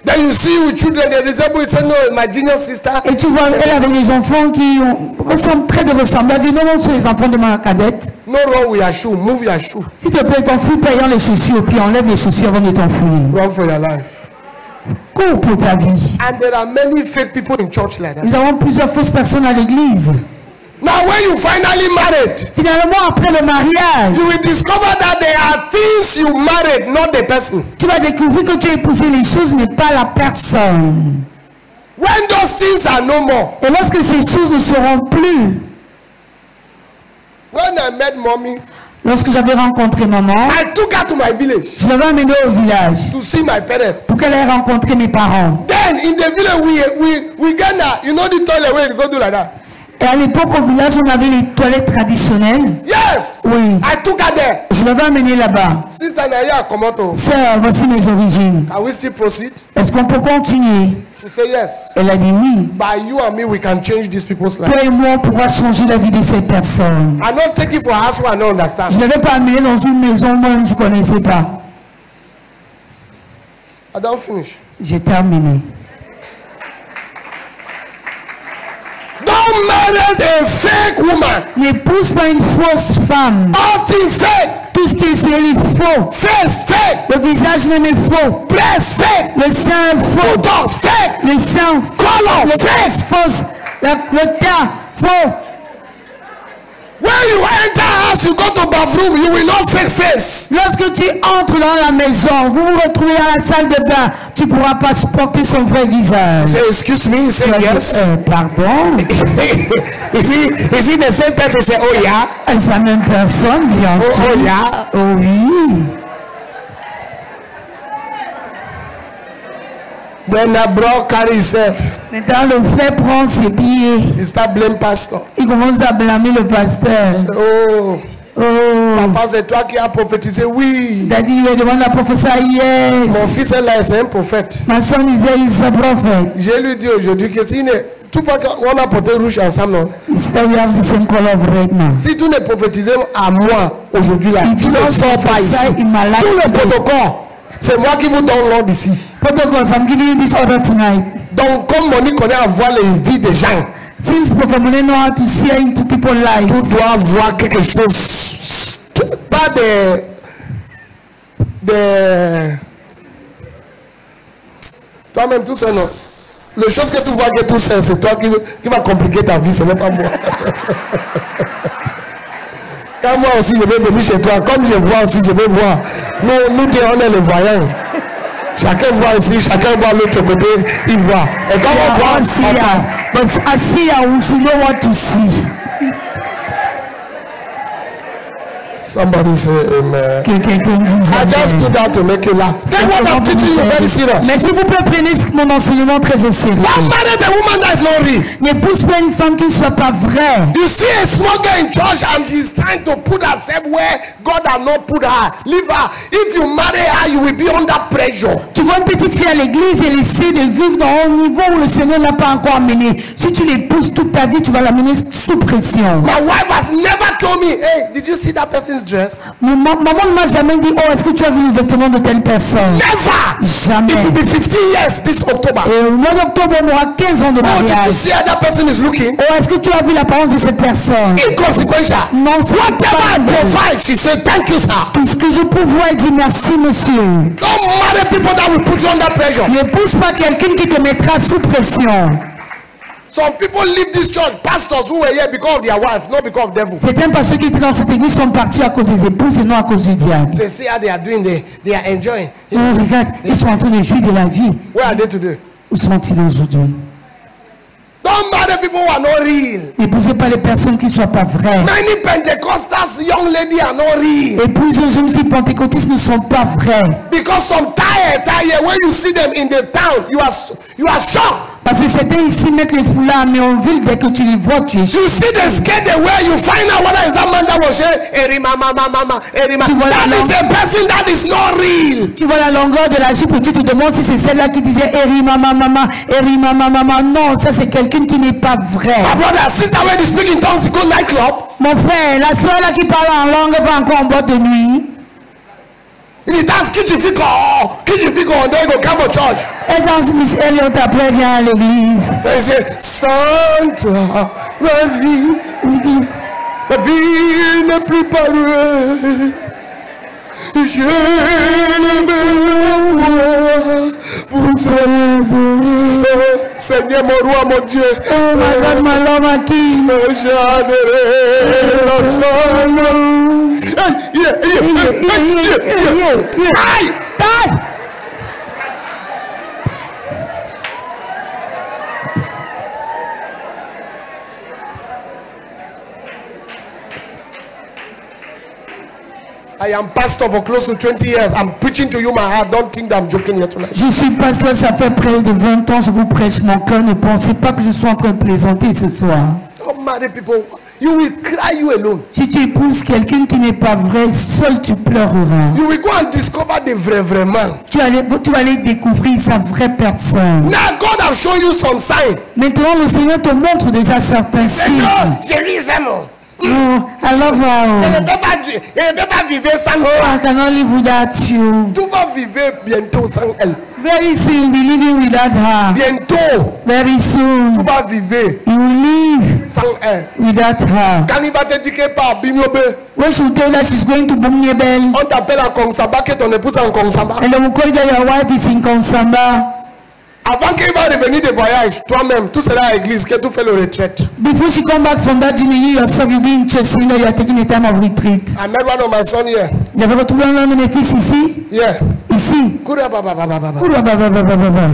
Speaker 1: Then you see with children, they resemble, you say, no, my junior sister.
Speaker 2: Et tu vois, elle avait des enfants qui ressemblent très de ressemblance. Elle dit, non, non, c'est les enfants de ma cadette.
Speaker 1: No wrong with your shoe, move your shoe.
Speaker 2: S'il te plaît, t'enfouis, payant les chaussures, puis enlève les chaussures avant de t'enfouir.
Speaker 1: Run for your life.
Speaker 2: Cours pour ta vie.
Speaker 1: And there are many fake people in church like that.
Speaker 2: Nous avons plusieurs fausses personnes à l'église.
Speaker 1: Now when you finally married,
Speaker 2: Finalement, après le mariage,
Speaker 1: you will discover that there are things you married, not the person.
Speaker 2: tu vas découvrir que tu as épousé les choses, n'est pas la personne.
Speaker 1: When those things are no more.
Speaker 2: Et lorsque ces choses ne seront plus,
Speaker 1: When I met mommy,
Speaker 2: lorsque j'avais rencontré maman,
Speaker 1: I took her to my village
Speaker 2: je l'avais amenée au village
Speaker 1: to see my parents.
Speaker 2: pour qu'elle ait rencontré mes parents.
Speaker 1: Then in the village we get that, you know the toilet where you go do like that.
Speaker 2: Et à l'époque, au village, on avait les toilettes traditionnelles.
Speaker 1: Yes.
Speaker 2: Oui.
Speaker 1: I took her there.
Speaker 2: Je l'avais amenée là-bas.
Speaker 1: Sister Naya Komoto.
Speaker 2: Sœur, voici mes origines.
Speaker 1: Can we still proceed?
Speaker 2: Est-ce qu'on peut continuer?
Speaker 1: She said yes.
Speaker 2: Elle a dit oui.
Speaker 1: By you and me, we can change these people's lives.
Speaker 2: Toi et moi, on pourra changer la vie de ces personnes.
Speaker 1: I don't take it for a house where I don't understand.
Speaker 2: Je ne l'avais pas amenée dans une maison, moi, je ne connaissais pas.
Speaker 1: I don't finish.
Speaker 2: J'ai terminé.
Speaker 1: Don't marry a fake woman.
Speaker 2: N'épouse pas une fausse femme.
Speaker 1: All things fake.
Speaker 2: Tout ce qui est sur elle est faux.
Speaker 1: Face fake.
Speaker 2: Le visage même est faux.
Speaker 1: Breast fake.
Speaker 2: Le sein faux.
Speaker 1: Botox fake.
Speaker 2: Le sein
Speaker 1: Color
Speaker 2: le
Speaker 1: fake.
Speaker 2: face fausse. Le teint faux.
Speaker 1: When you enter house, you go to bathroom, you will not fake face.
Speaker 2: Lorsque tu entres dans la maison, vous vous retrouvez dans la salle de bain, tu ne pourras pas supporter son vrai visage.
Speaker 1: Say, excuse me, say yes.
Speaker 2: Pardon.
Speaker 1: Is it the same person say, oh yeah?
Speaker 2: C'est la même personne, bien sûr.
Speaker 1: Oh yeah.
Speaker 2: Oh oui.
Speaker 1: Then the bro carry himself.
Speaker 2: Maintenant, le frère prend ses billets.
Speaker 1: He start blame pastor.
Speaker 2: Il commence à blâmer le pasteur.
Speaker 1: Oh,
Speaker 2: Oh.
Speaker 1: papa, c'est toi qui as prophétisé. Oui.
Speaker 2: Daddy lui demande à professeur,
Speaker 1: Mon
Speaker 2: yes.
Speaker 1: fils est là, c'est un prophète.
Speaker 2: Ma soeur disait, il est un prophète.
Speaker 1: Je lui dis aujourd'hui que si tout fois qu'on a porté rouge ensemble, non?
Speaker 2: He said, we have the same color of red now.
Speaker 1: Si tu n'es prophétisé à moi aujourd'hui là,
Speaker 2: If
Speaker 1: tu
Speaker 2: you
Speaker 1: ne
Speaker 2: don't
Speaker 1: sors pas
Speaker 2: prophesy
Speaker 1: ici.
Speaker 2: in my life
Speaker 1: Tout le
Speaker 2: today.
Speaker 1: protocole, c'est moi qui vous donne l'ordre ici.
Speaker 2: Protocols, I'm giving you this order tonight.
Speaker 1: Donc, comme Monique connaît à voir les vies des gens,
Speaker 2: Since Prophet Mone know how to see into people's lives,
Speaker 1: tu dois voir quelque chose. Pas toi-même, tout ça, non. Le chose que tu vois que tout ça, c'est toi qui va compliquer ta vie, ce n'est pas moi. Quand moi aussi, je vais venir chez toi, comme je vois aussi, je vais voir. Nous deux, on est les voyants. Chacun voit ici, chacun voit l'autre côté, il voit. Et quand on voit,
Speaker 2: but I see how you know what to see.
Speaker 1: somebody say amen.
Speaker 2: Quelqu'un dise
Speaker 1: I just
Speaker 2: amen.
Speaker 1: do that to make you laugh. Take what I'm teaching you very serious.
Speaker 2: Mais s'il vous plaît, prenez mon enseignement très au sérieux.
Speaker 1: Don't marry the woman that is not real.
Speaker 2: N'épouse pas une femme qui ne soit pas vraie.
Speaker 1: You see a small girl in church and she's trying to put herself where God has not put her. Leave her. If you marry her, you will be under pressure.
Speaker 2: Tu vois une petite fille à l'église, elle essaie de vivre dans un niveau où le Seigneur n'a pas encore amené. Si tu l'épouses toute ta vie, tu vas l'amener sous pression.
Speaker 1: My wife has never told me, hey, did you see that person this dress?
Speaker 2: Maman ne m'a jamais dit, oh, est-ce que tu as vu les vêtements de telle personne?
Speaker 1: Never.
Speaker 2: Jamais.
Speaker 1: It will be 15 years this October.
Speaker 2: Et au mois d'octobre, on aura 15 ans de
Speaker 1: Oh, did you
Speaker 2: mariage.
Speaker 1: see how that person is looking?
Speaker 2: Oh, est-ce que tu as vu l'apparence de cette personne?
Speaker 1: Inconsequential.
Speaker 2: Non, c'est
Speaker 1: Whatever I
Speaker 2: pas
Speaker 1: provide, she said, thank you, sir.
Speaker 2: tout ce que je pourvois, dit merci, monsieur.
Speaker 1: Don't marry people that will put you under pressure.
Speaker 2: Ne pousse pas quelqu'un qui te mettra sous pression.
Speaker 1: Some people leave this church, pastors who were here because of their wife, not because of devil.
Speaker 2: Certains pasteurs qui étaient dans cette église sont partis à cause des épouses et non à cause du diable.
Speaker 1: They see how they are doing, they are enjoying.
Speaker 2: Oh, regarde, ils sont en train de jouir de la vie.
Speaker 1: Where are they today?
Speaker 2: Où sont-ils aujourd'hui?
Speaker 1: Don't marry people who are not real.
Speaker 2: N'épousez pas les personnes qui ne soient pas vraies.
Speaker 1: Many Pentecostals young ladies are not real.
Speaker 2: Et plusieurs jeunes filles pentecôtistes ne sont pas vraies.
Speaker 1: Because some tired, when you see them in the town, you are shocked.
Speaker 2: Parce que certains ici mettent les foulards, mais en ville, dès que tu les vois, tu es choqué.
Speaker 1: You see the skirt they wear, you find out whether it's that man that was saying, Erima, mama, Erima. That is a person that is not real.
Speaker 2: Tu vois la longueur de la jupe et tu te demandes si c'est celle-là qui disait Erima, mama, Erima, mama. Non, ça c'est quelqu'un qui n'est pas vrai.
Speaker 1: My brother, sister, when they speak in tongues, you go nightclub.
Speaker 2: Mon frère, la soeur là qui parle en langue va encore en boîte de nuit.
Speaker 1: Il danse, qui tu fais on doit go come to church.
Speaker 2: Elle danse Miss Elliot après vient à l'église.
Speaker 1: They say, Santa, ma vie n'est plus parée. Je ne me vois pour te Seigneur mon roi, mon Dieu.
Speaker 2: Oh, madame, ma l'homme à qui?
Speaker 1: I am pastor for close to 20 years. I'm preaching to you my heart. Don't think that I'm joking here tonight.
Speaker 2: Je suis pasteur, ça fait près de 20 ans, je vous prêche mon cœur. Ne pensez pas que je suis en train de plaisanter ce soir.
Speaker 1: Don't marry people. You will cry you alone.
Speaker 2: Si tu épouses quelqu'un qui n'est pas vrai, seul tu pleureras.
Speaker 1: You will go and discover the vrai man.
Speaker 2: Tu vas aller découvrir sa vraie personne.
Speaker 1: Now God has shown you some signs.
Speaker 2: Maintenant, le Seigneur te montre déjà certains signes.
Speaker 1: Jérusalem.
Speaker 2: Oh, I love her.
Speaker 1: Elle ne peut pas vivre sans
Speaker 2: Oh, I cannot live without you.
Speaker 1: Tu vas vivre bientôt sans elle.
Speaker 2: Very soon you'll be living without her.
Speaker 1: Bientôt.
Speaker 2: Very soon.
Speaker 1: Tu vas vivre.
Speaker 2: You will live
Speaker 1: sans elle.
Speaker 2: Without her.
Speaker 1: Quand il va te dire que par Bimyobe.
Speaker 2: When she tell that she's going to Bumyebel.
Speaker 1: On t'appelle à Kongsamba que ton épouse est en Kongsamba.
Speaker 2: And they will call that your wife is in Kongsamba.
Speaker 1: Avant qu'il va revenir de voyage, toi-même, tout sera à l'église, que tu fais le retraite.
Speaker 2: Before she come back from that journey, you yourself will be in church, you know you are taking a time of retreat.
Speaker 1: I met one of my son here.
Speaker 2: J'avais retrouvé un de mes fils ici.
Speaker 1: Yeah.
Speaker 2: Ici.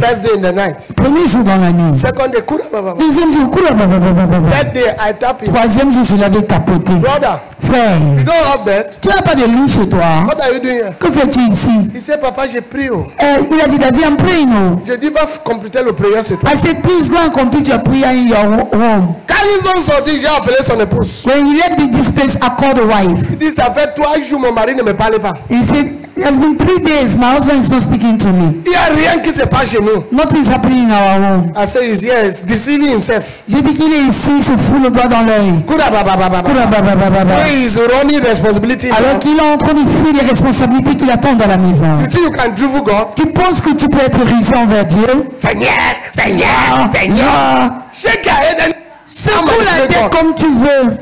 Speaker 1: First day in the night.
Speaker 2: Premier jour dans la nuit.
Speaker 1: Second day,
Speaker 2: deuxième jour,
Speaker 1: third day, I tap him.
Speaker 2: troisième jour, je l'avais tapoté.
Speaker 1: Brother,
Speaker 2: frère,
Speaker 1: you don't have bed.
Speaker 2: Tu n'as pas de lit chez toi.
Speaker 1: What are you doing here?
Speaker 2: Que fais-tu ici?
Speaker 1: Il dit, papa, j'ai prié.
Speaker 2: Il a dit, Daddy, I'm praying.
Speaker 1: Je dis, va compléter le prière, c'est toi.
Speaker 2: I said, please go and complete your prayer in your home.
Speaker 1: Quand ils ont sorti, j'ai appelé son épouse.
Speaker 2: When he left this place, I called the wife.
Speaker 1: Il dit, ça fait 3 jours, mon mari ne me parle pas.
Speaker 2: He said, it has been 3 days. My husband is not speaking to me.
Speaker 1: Il n'y a rien qui se passe chez nous.
Speaker 2: Nothing is happening in our home.
Speaker 1: I say, he's here, he's deceiving himself.
Speaker 2: J'ai dit qu'il est ici, il se fout le doigt dans l'œil.
Speaker 1: He is running responsibility.
Speaker 2: Alors qu'il est en train de fuir les responsabilités qui l'attendent dans la maison.
Speaker 1: You think you can drive God?
Speaker 2: Tu penses que tu peux être rusé envers Dieu?
Speaker 1: Seigneur, Seigneur, Seigneur. Shake your head and
Speaker 2: secoue la tête comme tu veux.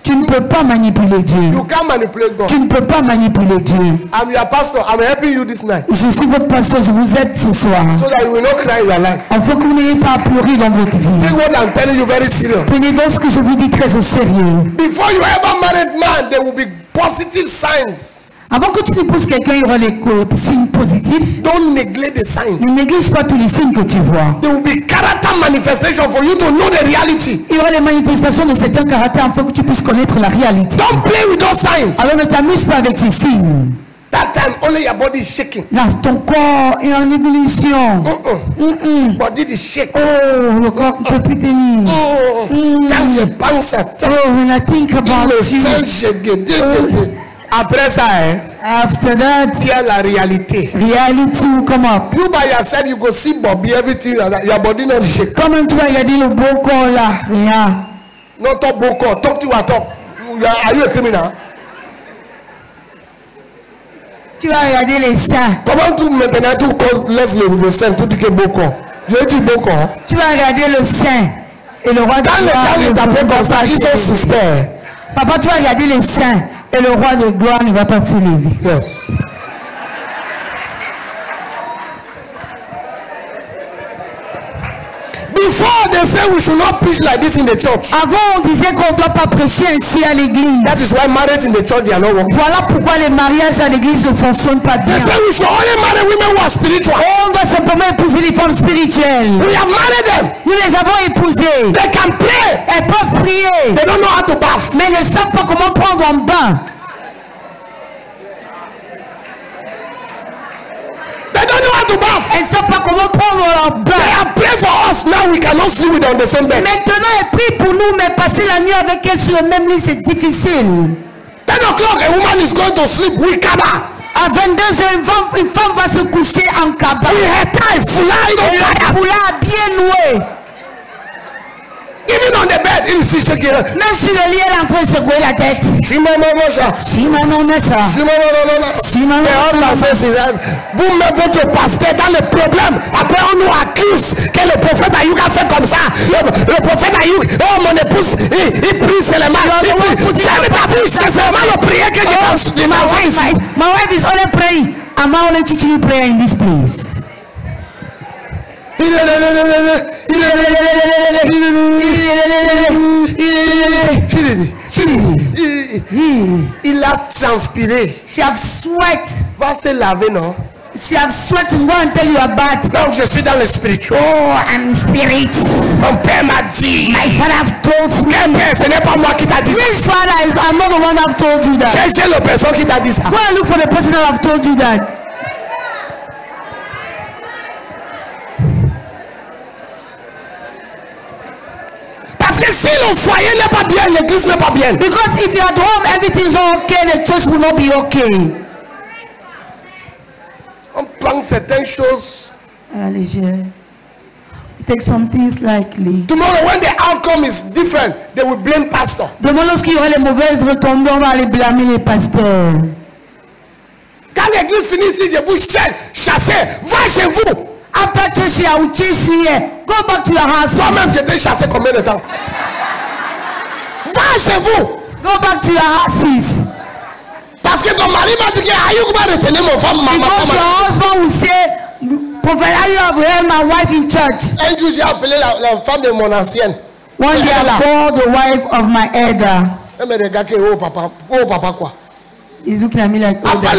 Speaker 2: Tu ne peux pas manipuler Dieu.
Speaker 1: You can't manipulate God.
Speaker 2: Tu ne peux pas manipuler Dieu.
Speaker 1: I'm your pastor. I'm helping you this night.
Speaker 2: Je suis votre pasteur, je vous aide ce soir.
Speaker 1: So that you will not cry in your life.
Speaker 2: Afin que vous n'ayez pas à pleurer dans votre vie.
Speaker 1: Take what I'm telling you very serious.
Speaker 2: Prenez donc ce que je vous dis très au sérieux.
Speaker 1: Before you ever married man, there will be positive signs.
Speaker 2: Avant que tu épouses quelqu'un, il y aura les signes positifs.
Speaker 1: Don't neglect the signs.
Speaker 2: Ne néglige pas tous les signes que tu vois.
Speaker 1: There will be character manifestation for you to know the reality.
Speaker 2: Il y aura les manifestations de certains caractères afin que tu puisses connaître la réalité.
Speaker 1: Don't play with those signs.
Speaker 2: Alors ne t'amuse pas avec ces signes.
Speaker 1: That time only your body is shaking.
Speaker 2: Là, ton corps est en ébullition.
Speaker 1: Body is shaking.
Speaker 2: Oh, le corps ne peut plus tenir.
Speaker 1: Quand je pense à toi,
Speaker 2: when I think about you.
Speaker 1: Après ça,
Speaker 2: after that,
Speaker 1: c'est la réalité.
Speaker 2: Reality will come up.
Speaker 1: You by yourself, you go see Bobby, everything like that. Your body not shake.
Speaker 2: Comment tu vas regarder le beau corps là? Rien.
Speaker 1: Not talk beau corps. Talk to your talk. Are you a criminal?
Speaker 2: Tu vas regarder les seins.
Speaker 1: Comment tout maintenant tout laisse le sein, tout dit que beau corps. Je dis beau corps.
Speaker 2: Tu vas regarder le sein. Et le roi de gloire.
Speaker 1: Quand les gens t'appellent comme ça, ils sont suspects.
Speaker 2: Papa, tu vas regarder les seins. Et le roi de gloire ne va pas se lever.
Speaker 1: Yes. Before they say we should not preach like this in the church.
Speaker 2: Avant, on disait qu'on ne doit pas prêcher ainsi à l'église.
Speaker 1: That is why marriage in the church they are not working.
Speaker 2: Voilà pourquoi les mariages à l'église ne fonctionnent pas bien.
Speaker 1: They say we should only marry women who are spiritual.
Speaker 2: On doit simplement épouser les femmes spirituelles.
Speaker 1: We have married them.
Speaker 2: Nous les avons épousées.
Speaker 1: They can pray.
Speaker 2: Elles peuvent prier.
Speaker 1: They don't know how to bath.
Speaker 2: Mais elles ne savent pas comment prendre un bain.
Speaker 1: They don't know how to bath.
Speaker 2: Elles ne savent pas comment prendre leur bain.
Speaker 1: They have prayed for us. Now we cannot sleep with them on the same bed.
Speaker 2: Maintenant, elles prient pour nous, mais passer la nuit avec elles sur le même lit, c'est difficile.
Speaker 1: 10 o'clock, a woman is going to sleep with Kaba.
Speaker 2: À 22h, une femme va se coucher en cabane.
Speaker 1: With her tie flying on
Speaker 2: Et le
Speaker 1: fire.
Speaker 2: foulard bien noué.
Speaker 1: Even on the bed, il s'est shaking.
Speaker 2: Même sur le lit, elle est en train de secouer la tête.
Speaker 1: Vous mettez votre pasteur dans le problème. Après, on nous accuse que le prophète Ayouk a fait comme ça. Le prophète Ayouk, oh mon épouse, il prie seulement. C'est seulement le prière que je
Speaker 2: My wife is only praying. I'm only teaching you prayer in this place.
Speaker 1: Il a transpiré.
Speaker 2: She have sweat.
Speaker 1: Va se laver, non?
Speaker 2: She have sweat and go and tell you about.
Speaker 1: Donc je suis dans le spirituel.
Speaker 2: Oh, I'm in spirit.
Speaker 1: Mon père m'a dit.
Speaker 2: My father have told me.
Speaker 1: Quel père? Ce n'est pas moi qui t'a dit ça.
Speaker 2: Which father is? I'm not the one that have told you that.
Speaker 1: Cherchez la personne qui t'a dit ça.
Speaker 2: Go and look for the person that have told you that.
Speaker 1: Parce que si le foyer n'est pas bien, l'église n'est pas bien.
Speaker 2: Because if you're at home, everything's not okay, the church will not be okay.
Speaker 1: On prend certaines choses.
Speaker 2: À la légère. Take some things lightly.
Speaker 1: Tomorrow, when the outcome is different, they will blame pastor.
Speaker 2: Demain, lorsqu'il y aura les mauvaises retombées, on va aller blâmer les pasteurs.
Speaker 1: Quand l'église finit ici, je vous chasse. Va chez vous.
Speaker 2: After church, I will chase you here. Go back to your house.
Speaker 1: Toi-même, tu t'es chassé combien de temps? Va chez vous.
Speaker 2: Go back to your houses.
Speaker 1: Parce que ton mari m'a dit que Ayouk va retenir mon femme.
Speaker 2: Because your husband will say, Prophet Ayouk have held my wife in church.
Speaker 1: Un jour, j'ai appelé la femme de mon ancienne.
Speaker 2: One day I called the wife of my elder.
Speaker 1: Elle me regarde que, oh papa quoi?
Speaker 2: He's looking at me like, oh,
Speaker 1: Après,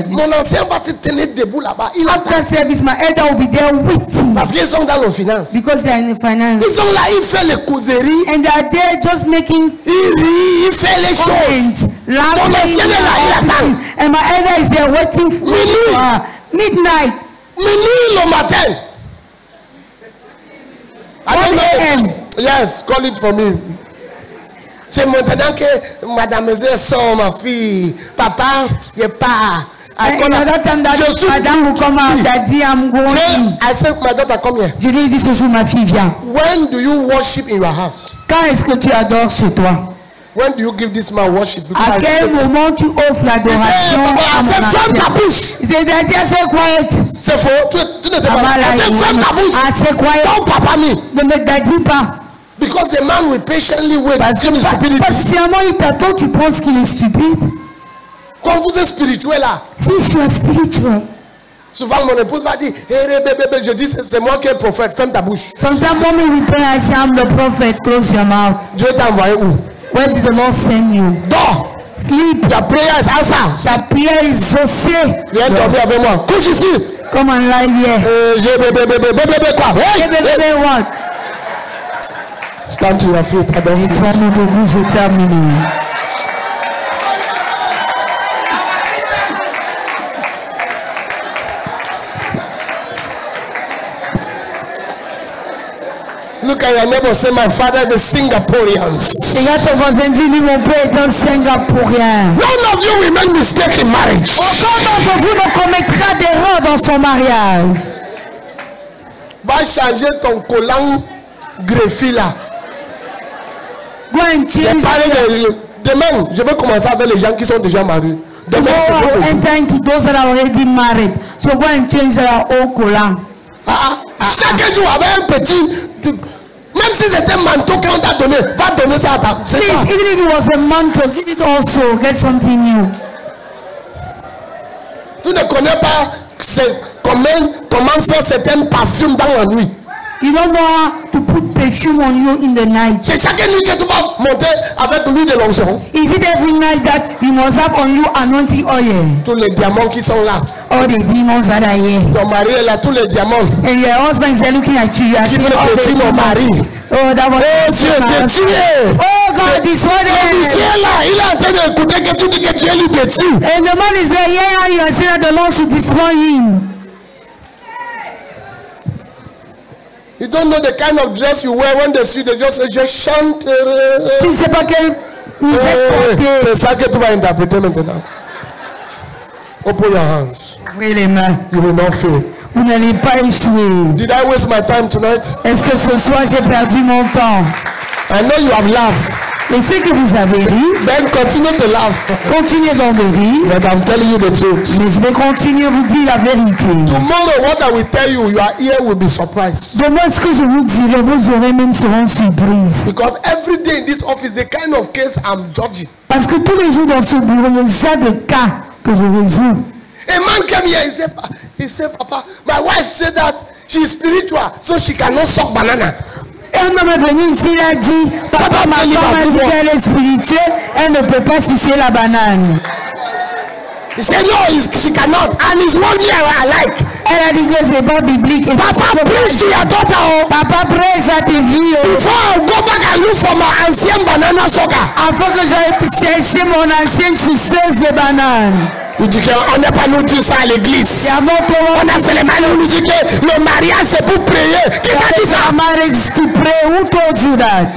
Speaker 1: mon ancien va te tenir debout là-bas.
Speaker 2: After service, my elder will be there waiting.
Speaker 1: Parce qu'ils sont dans le finance.
Speaker 2: Because they are in the finance.
Speaker 1: Ils sont là, ils font les causeries.
Speaker 2: And they are there just making.
Speaker 1: Ils rient, ils font les choses. Mon ancien est là, il attend.
Speaker 2: And my elder is there waiting for her. Midnight.
Speaker 1: Minuit le matin.
Speaker 2: 1 a.m.
Speaker 1: Yes, call it for me. C'est maintenant que madame sort ma fille. Papa, je pars.
Speaker 2: Je suis madame ou comme daddy, I'm going.
Speaker 1: I said, my daughter, come here.
Speaker 2: Je lui ai dit ce jour, ma fille, viens.
Speaker 1: When do you worship in your house?
Speaker 2: Quand est-ce que tu adores chez toi?
Speaker 1: When do you give this man worship?
Speaker 2: À quel moment tu offres l'adoration à mon
Speaker 1: ferme ta bouche.
Speaker 2: C'est daddy, assez quiet.
Speaker 1: C'est faux. Tu n'étais pas là. Ferme ta bouche.
Speaker 2: Assez quiet.
Speaker 1: Ton papa mis.
Speaker 2: Ne me daddy pas.
Speaker 1: Because the man will patiently wait.
Speaker 2: Parce que patiemment il t'attend, tu penses qu'il est stupide.
Speaker 1: Quand vous êtes spirituel là.
Speaker 2: Si je suis spirituel.
Speaker 1: Souvent mon épouse va dire, hey, bébé, je dis c'est moi qui est prophète, ferme ta bouche.
Speaker 2: Sometimes when we pray, I say I'm the prophet, close your mouth.
Speaker 1: Dieu t'a envoyé où?
Speaker 2: Where did the Lord send you?
Speaker 1: Dors.
Speaker 2: Sleep.
Speaker 1: Your prayer is answered.
Speaker 2: Ta prière est exaucée.
Speaker 1: Viens dormir avec moi. Couche ici.
Speaker 2: Come on, lie here.
Speaker 1: Bébé quoi?
Speaker 2: Bébé what?
Speaker 1: Stand to your feet.
Speaker 2: Étends-nous debout, j'ai terminé.
Speaker 1: Look at your neighbor, say my father is a Singaporean.
Speaker 2: Regarde ton voisin, dis-lui mon père est un Singapourien.
Speaker 1: None of you will make mistake in marriage.
Speaker 2: Aucun d'entre vous ne commettra d'erreur dans son mariage.
Speaker 1: Va changer ton collant greffé là.
Speaker 2: Go and change.
Speaker 1: Demain, je vais commencer avec les gens qui sont déjà mariés.
Speaker 2: Tomorrow enter into those that are already married. So go and change their old collant.
Speaker 1: Chaque jour avec un petit, même si c'était un manteau qu'on t'a donné, va donner ça à ta.
Speaker 2: Please, even if it was a mantle, give it also. Get something new.
Speaker 1: Tu ne connais pas comment faire certains parfums dans la nuit.
Speaker 2: You don't know how to put perfume on you in the night.
Speaker 1: C'est chaque nuit que tu vas monter avec l'huile de l'onction.
Speaker 2: Is it every night that you must have on you anointing oil?
Speaker 1: Tous les diamants qui sont là.
Speaker 2: All the demons that are here.
Speaker 1: Ton mari est là, tous les diamants.
Speaker 2: And your husband is there looking at you. You are
Speaker 1: Qui veut détruire mon mari?
Speaker 2: Oh, that was.
Speaker 1: Oh, Dieu, détruire.
Speaker 2: Oh, God, this one.
Speaker 1: Il est là, il est en train d'écouter que tu dis que tu es lui détruit.
Speaker 2: And the man is there, yeah, you are saying that the Lord should destroy him.
Speaker 1: You don't know the kind of dress you wear when they see they just chante.
Speaker 2: Tu ne sais pas quel
Speaker 1: c'est ça que tu vas interpréter maintenant. Open your hands.
Speaker 2: Ouvrez les mains.
Speaker 1: You will not fail.
Speaker 2: Vous n'allez pas échouer.
Speaker 1: Did I waste my time tonight?
Speaker 2: Est-ce que ce soir j'ai perdu mon temps?
Speaker 1: I know you have laughed.
Speaker 2: Je sais que vous avez ri.
Speaker 1: Then continue to laugh.
Speaker 2: Continuez donc de rire.
Speaker 1: But I'm telling you the truth.
Speaker 2: Mais je vais continuer à vous dire la vérité.
Speaker 1: Tomorrow, what I will tell you, your ear will be surprised.
Speaker 2: Demain, ce que je vous dirai, vos oreilles même seront surprises.
Speaker 1: Because every day in this office, the kind of case I'm judging.
Speaker 2: Parce que tous les jours dans ce bureau, le genre de cas que je résous.
Speaker 1: A man came here, he said, Papa, my wife said that she's spiritual, so she cannot suck banana.
Speaker 2: Un homme est venu ici, il a dit, Papa, ma femme a dit qu'elle est spirituelle, elle ne peut pas sucer la banane.
Speaker 1: He said, no, she cannot. And it's one year I like.
Speaker 2: Elle a dit que c'est pas biblique.
Speaker 1: Papa, preach to your daughter.
Speaker 2: Papa, prêche à tes filles.
Speaker 1: Before I go back and look for my ancien banana sucker.
Speaker 2: Avant que j'aille chercher mon ancienne suceuse de banane.
Speaker 1: Il dit qu'on n'est pas nous dire ça à l'église. On a seulement nous dit que le mariage c'est pour prier. Qui t'a dit ça?
Speaker 2: Marriage is to pray. Who told you that?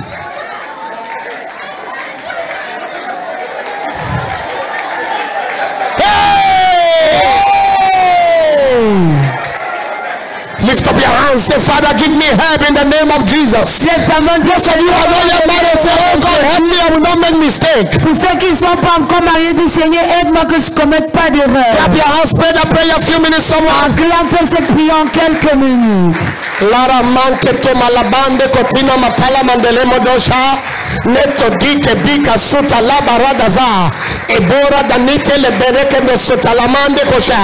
Speaker 1: Lift up your hands, say, Father, give me help in the name of Jesus.
Speaker 2: Yes, I'm not just
Speaker 1: you are not your mother, say, oh God, help me, I will not make mistake.
Speaker 2: Pour ceux qui ne sont pas encore mariés, dis Seigneur, aide-moi que je ne commette pas d'erreur.
Speaker 1: Clap your hands, pray that prayer a few minutes, someone.
Speaker 2: Acclame, fais cette prière en quelques minutes.
Speaker 1: Lara manke to malabande kotina matala mandelemo dosha neto dike bika suta laba radaza ebora danite le bereke de suta lamande kosha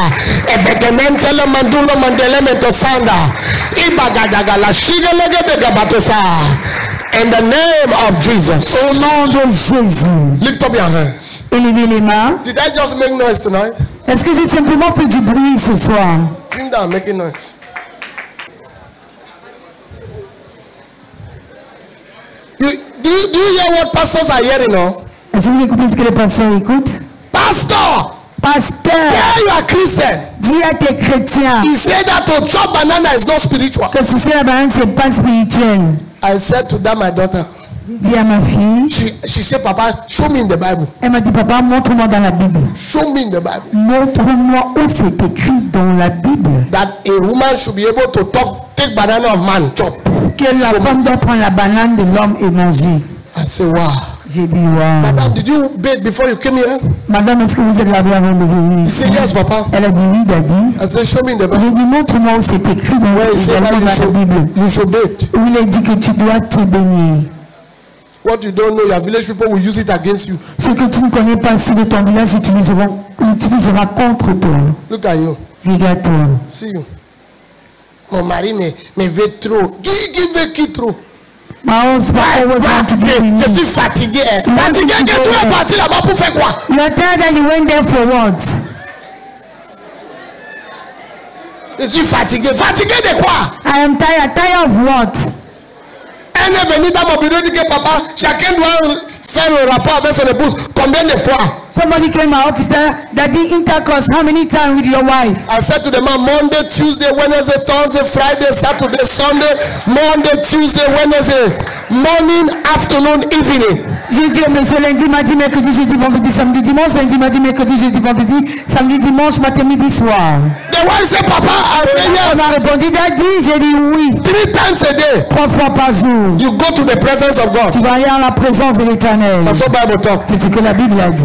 Speaker 1: ebegemente le mandulo mandeleme to sanda ibagadaga la shigelege de gabatosa. In the name of Jesus.
Speaker 2: Au nom de Jésus.
Speaker 1: Lift up your hands.
Speaker 2: Élevez les mains.
Speaker 1: Did I just make noise tonight?
Speaker 2: Est-ce que j'ai simplement fait du bruit ce soir?
Speaker 1: Think that I'm making noise. Do you hear what pastors are hearing now?
Speaker 2: Est-ce que vous écoutez ce que les pasteurs écoutent?
Speaker 1: Pastor!
Speaker 2: Pasteur!
Speaker 1: Yeah, you are Christian.
Speaker 2: Dis à tes chrétiens.
Speaker 1: He said that to chop banana is not spiritual.
Speaker 2: Que sucer la banane c'est pas spirituel.
Speaker 1: I said to that my daughter.
Speaker 2: Dis à ma fille.
Speaker 1: She said, Papa, show me in the Bible.
Speaker 2: Elle m'a dit, Papa, montre-moi dans la Bible.
Speaker 1: Show me in the Bible.
Speaker 2: Montre-moi où c'est écrit dans la Bible.
Speaker 1: That a woman should be able to take banana of man, chop.
Speaker 2: Que la femme doit prendre la banane de l'homme et manger.
Speaker 1: I said, wow.
Speaker 2: J'ai dit, wow.
Speaker 1: Madame, did you bathe before you came here?
Speaker 2: Madame, est-ce que vous êtes lavé avant de venir ici?
Speaker 1: He said, yes, Papa.
Speaker 2: Elle a dit, oui, Daddy.
Speaker 1: I said, show me in the Bible.
Speaker 2: J'ai dit, montre-moi où c'est écrit dans la Bible.
Speaker 1: You should bathe.
Speaker 2: Où il est dit que tu dois te baigner.
Speaker 1: What you don't know, your village people will use it against you.
Speaker 2: Ce que tu ne connais pas, ceux de ton village utilisera contre toi.
Speaker 1: Look at you.
Speaker 2: Regarde-toi.
Speaker 1: See you. Mon mari me veut trop. Qui veut qui trop?
Speaker 2: My husband always want to be with me.
Speaker 1: Je suis fatigué. Fatigué que tu es parti là-bas pour faire quoi?
Speaker 2: You are tired and you went there for what?
Speaker 1: Je suis fatigué. Fatigué de quoi?
Speaker 2: I am tired. Tired of what?
Speaker 1: Elle est venue dans mon bureau et dit que papa, chacun doit faire un rapport avec son épouse. Combien de fois?
Speaker 2: Somebody came to my office there. Daddy, intercourse, how many times with your wife?
Speaker 1: I said to the man, Monday, Tuesday, Wednesday, Thursday, Friday, Saturday, Sunday, Monday, Tuesday, Wednesday, morning, afternoon, evening.
Speaker 2: J'ai dit au monsieur lundi, mardi, mercredi, jeudi, vendredi, samedi, dimanche, lundi, mardi, mercredi, jeudi, vendredi, samedi, dimanche, matin, midi, soir.
Speaker 1: The wife said, Papa, I said yes.
Speaker 2: On a répondu, Daddy, j'ai dit oui.
Speaker 1: 3 times a day.
Speaker 2: 3 fois par jour.
Speaker 1: You go to the presence of God.
Speaker 2: Tu vas aller à la présence de l'Éternel.
Speaker 1: That's what Bible talk.
Speaker 2: C'est ce que la Bible a dit.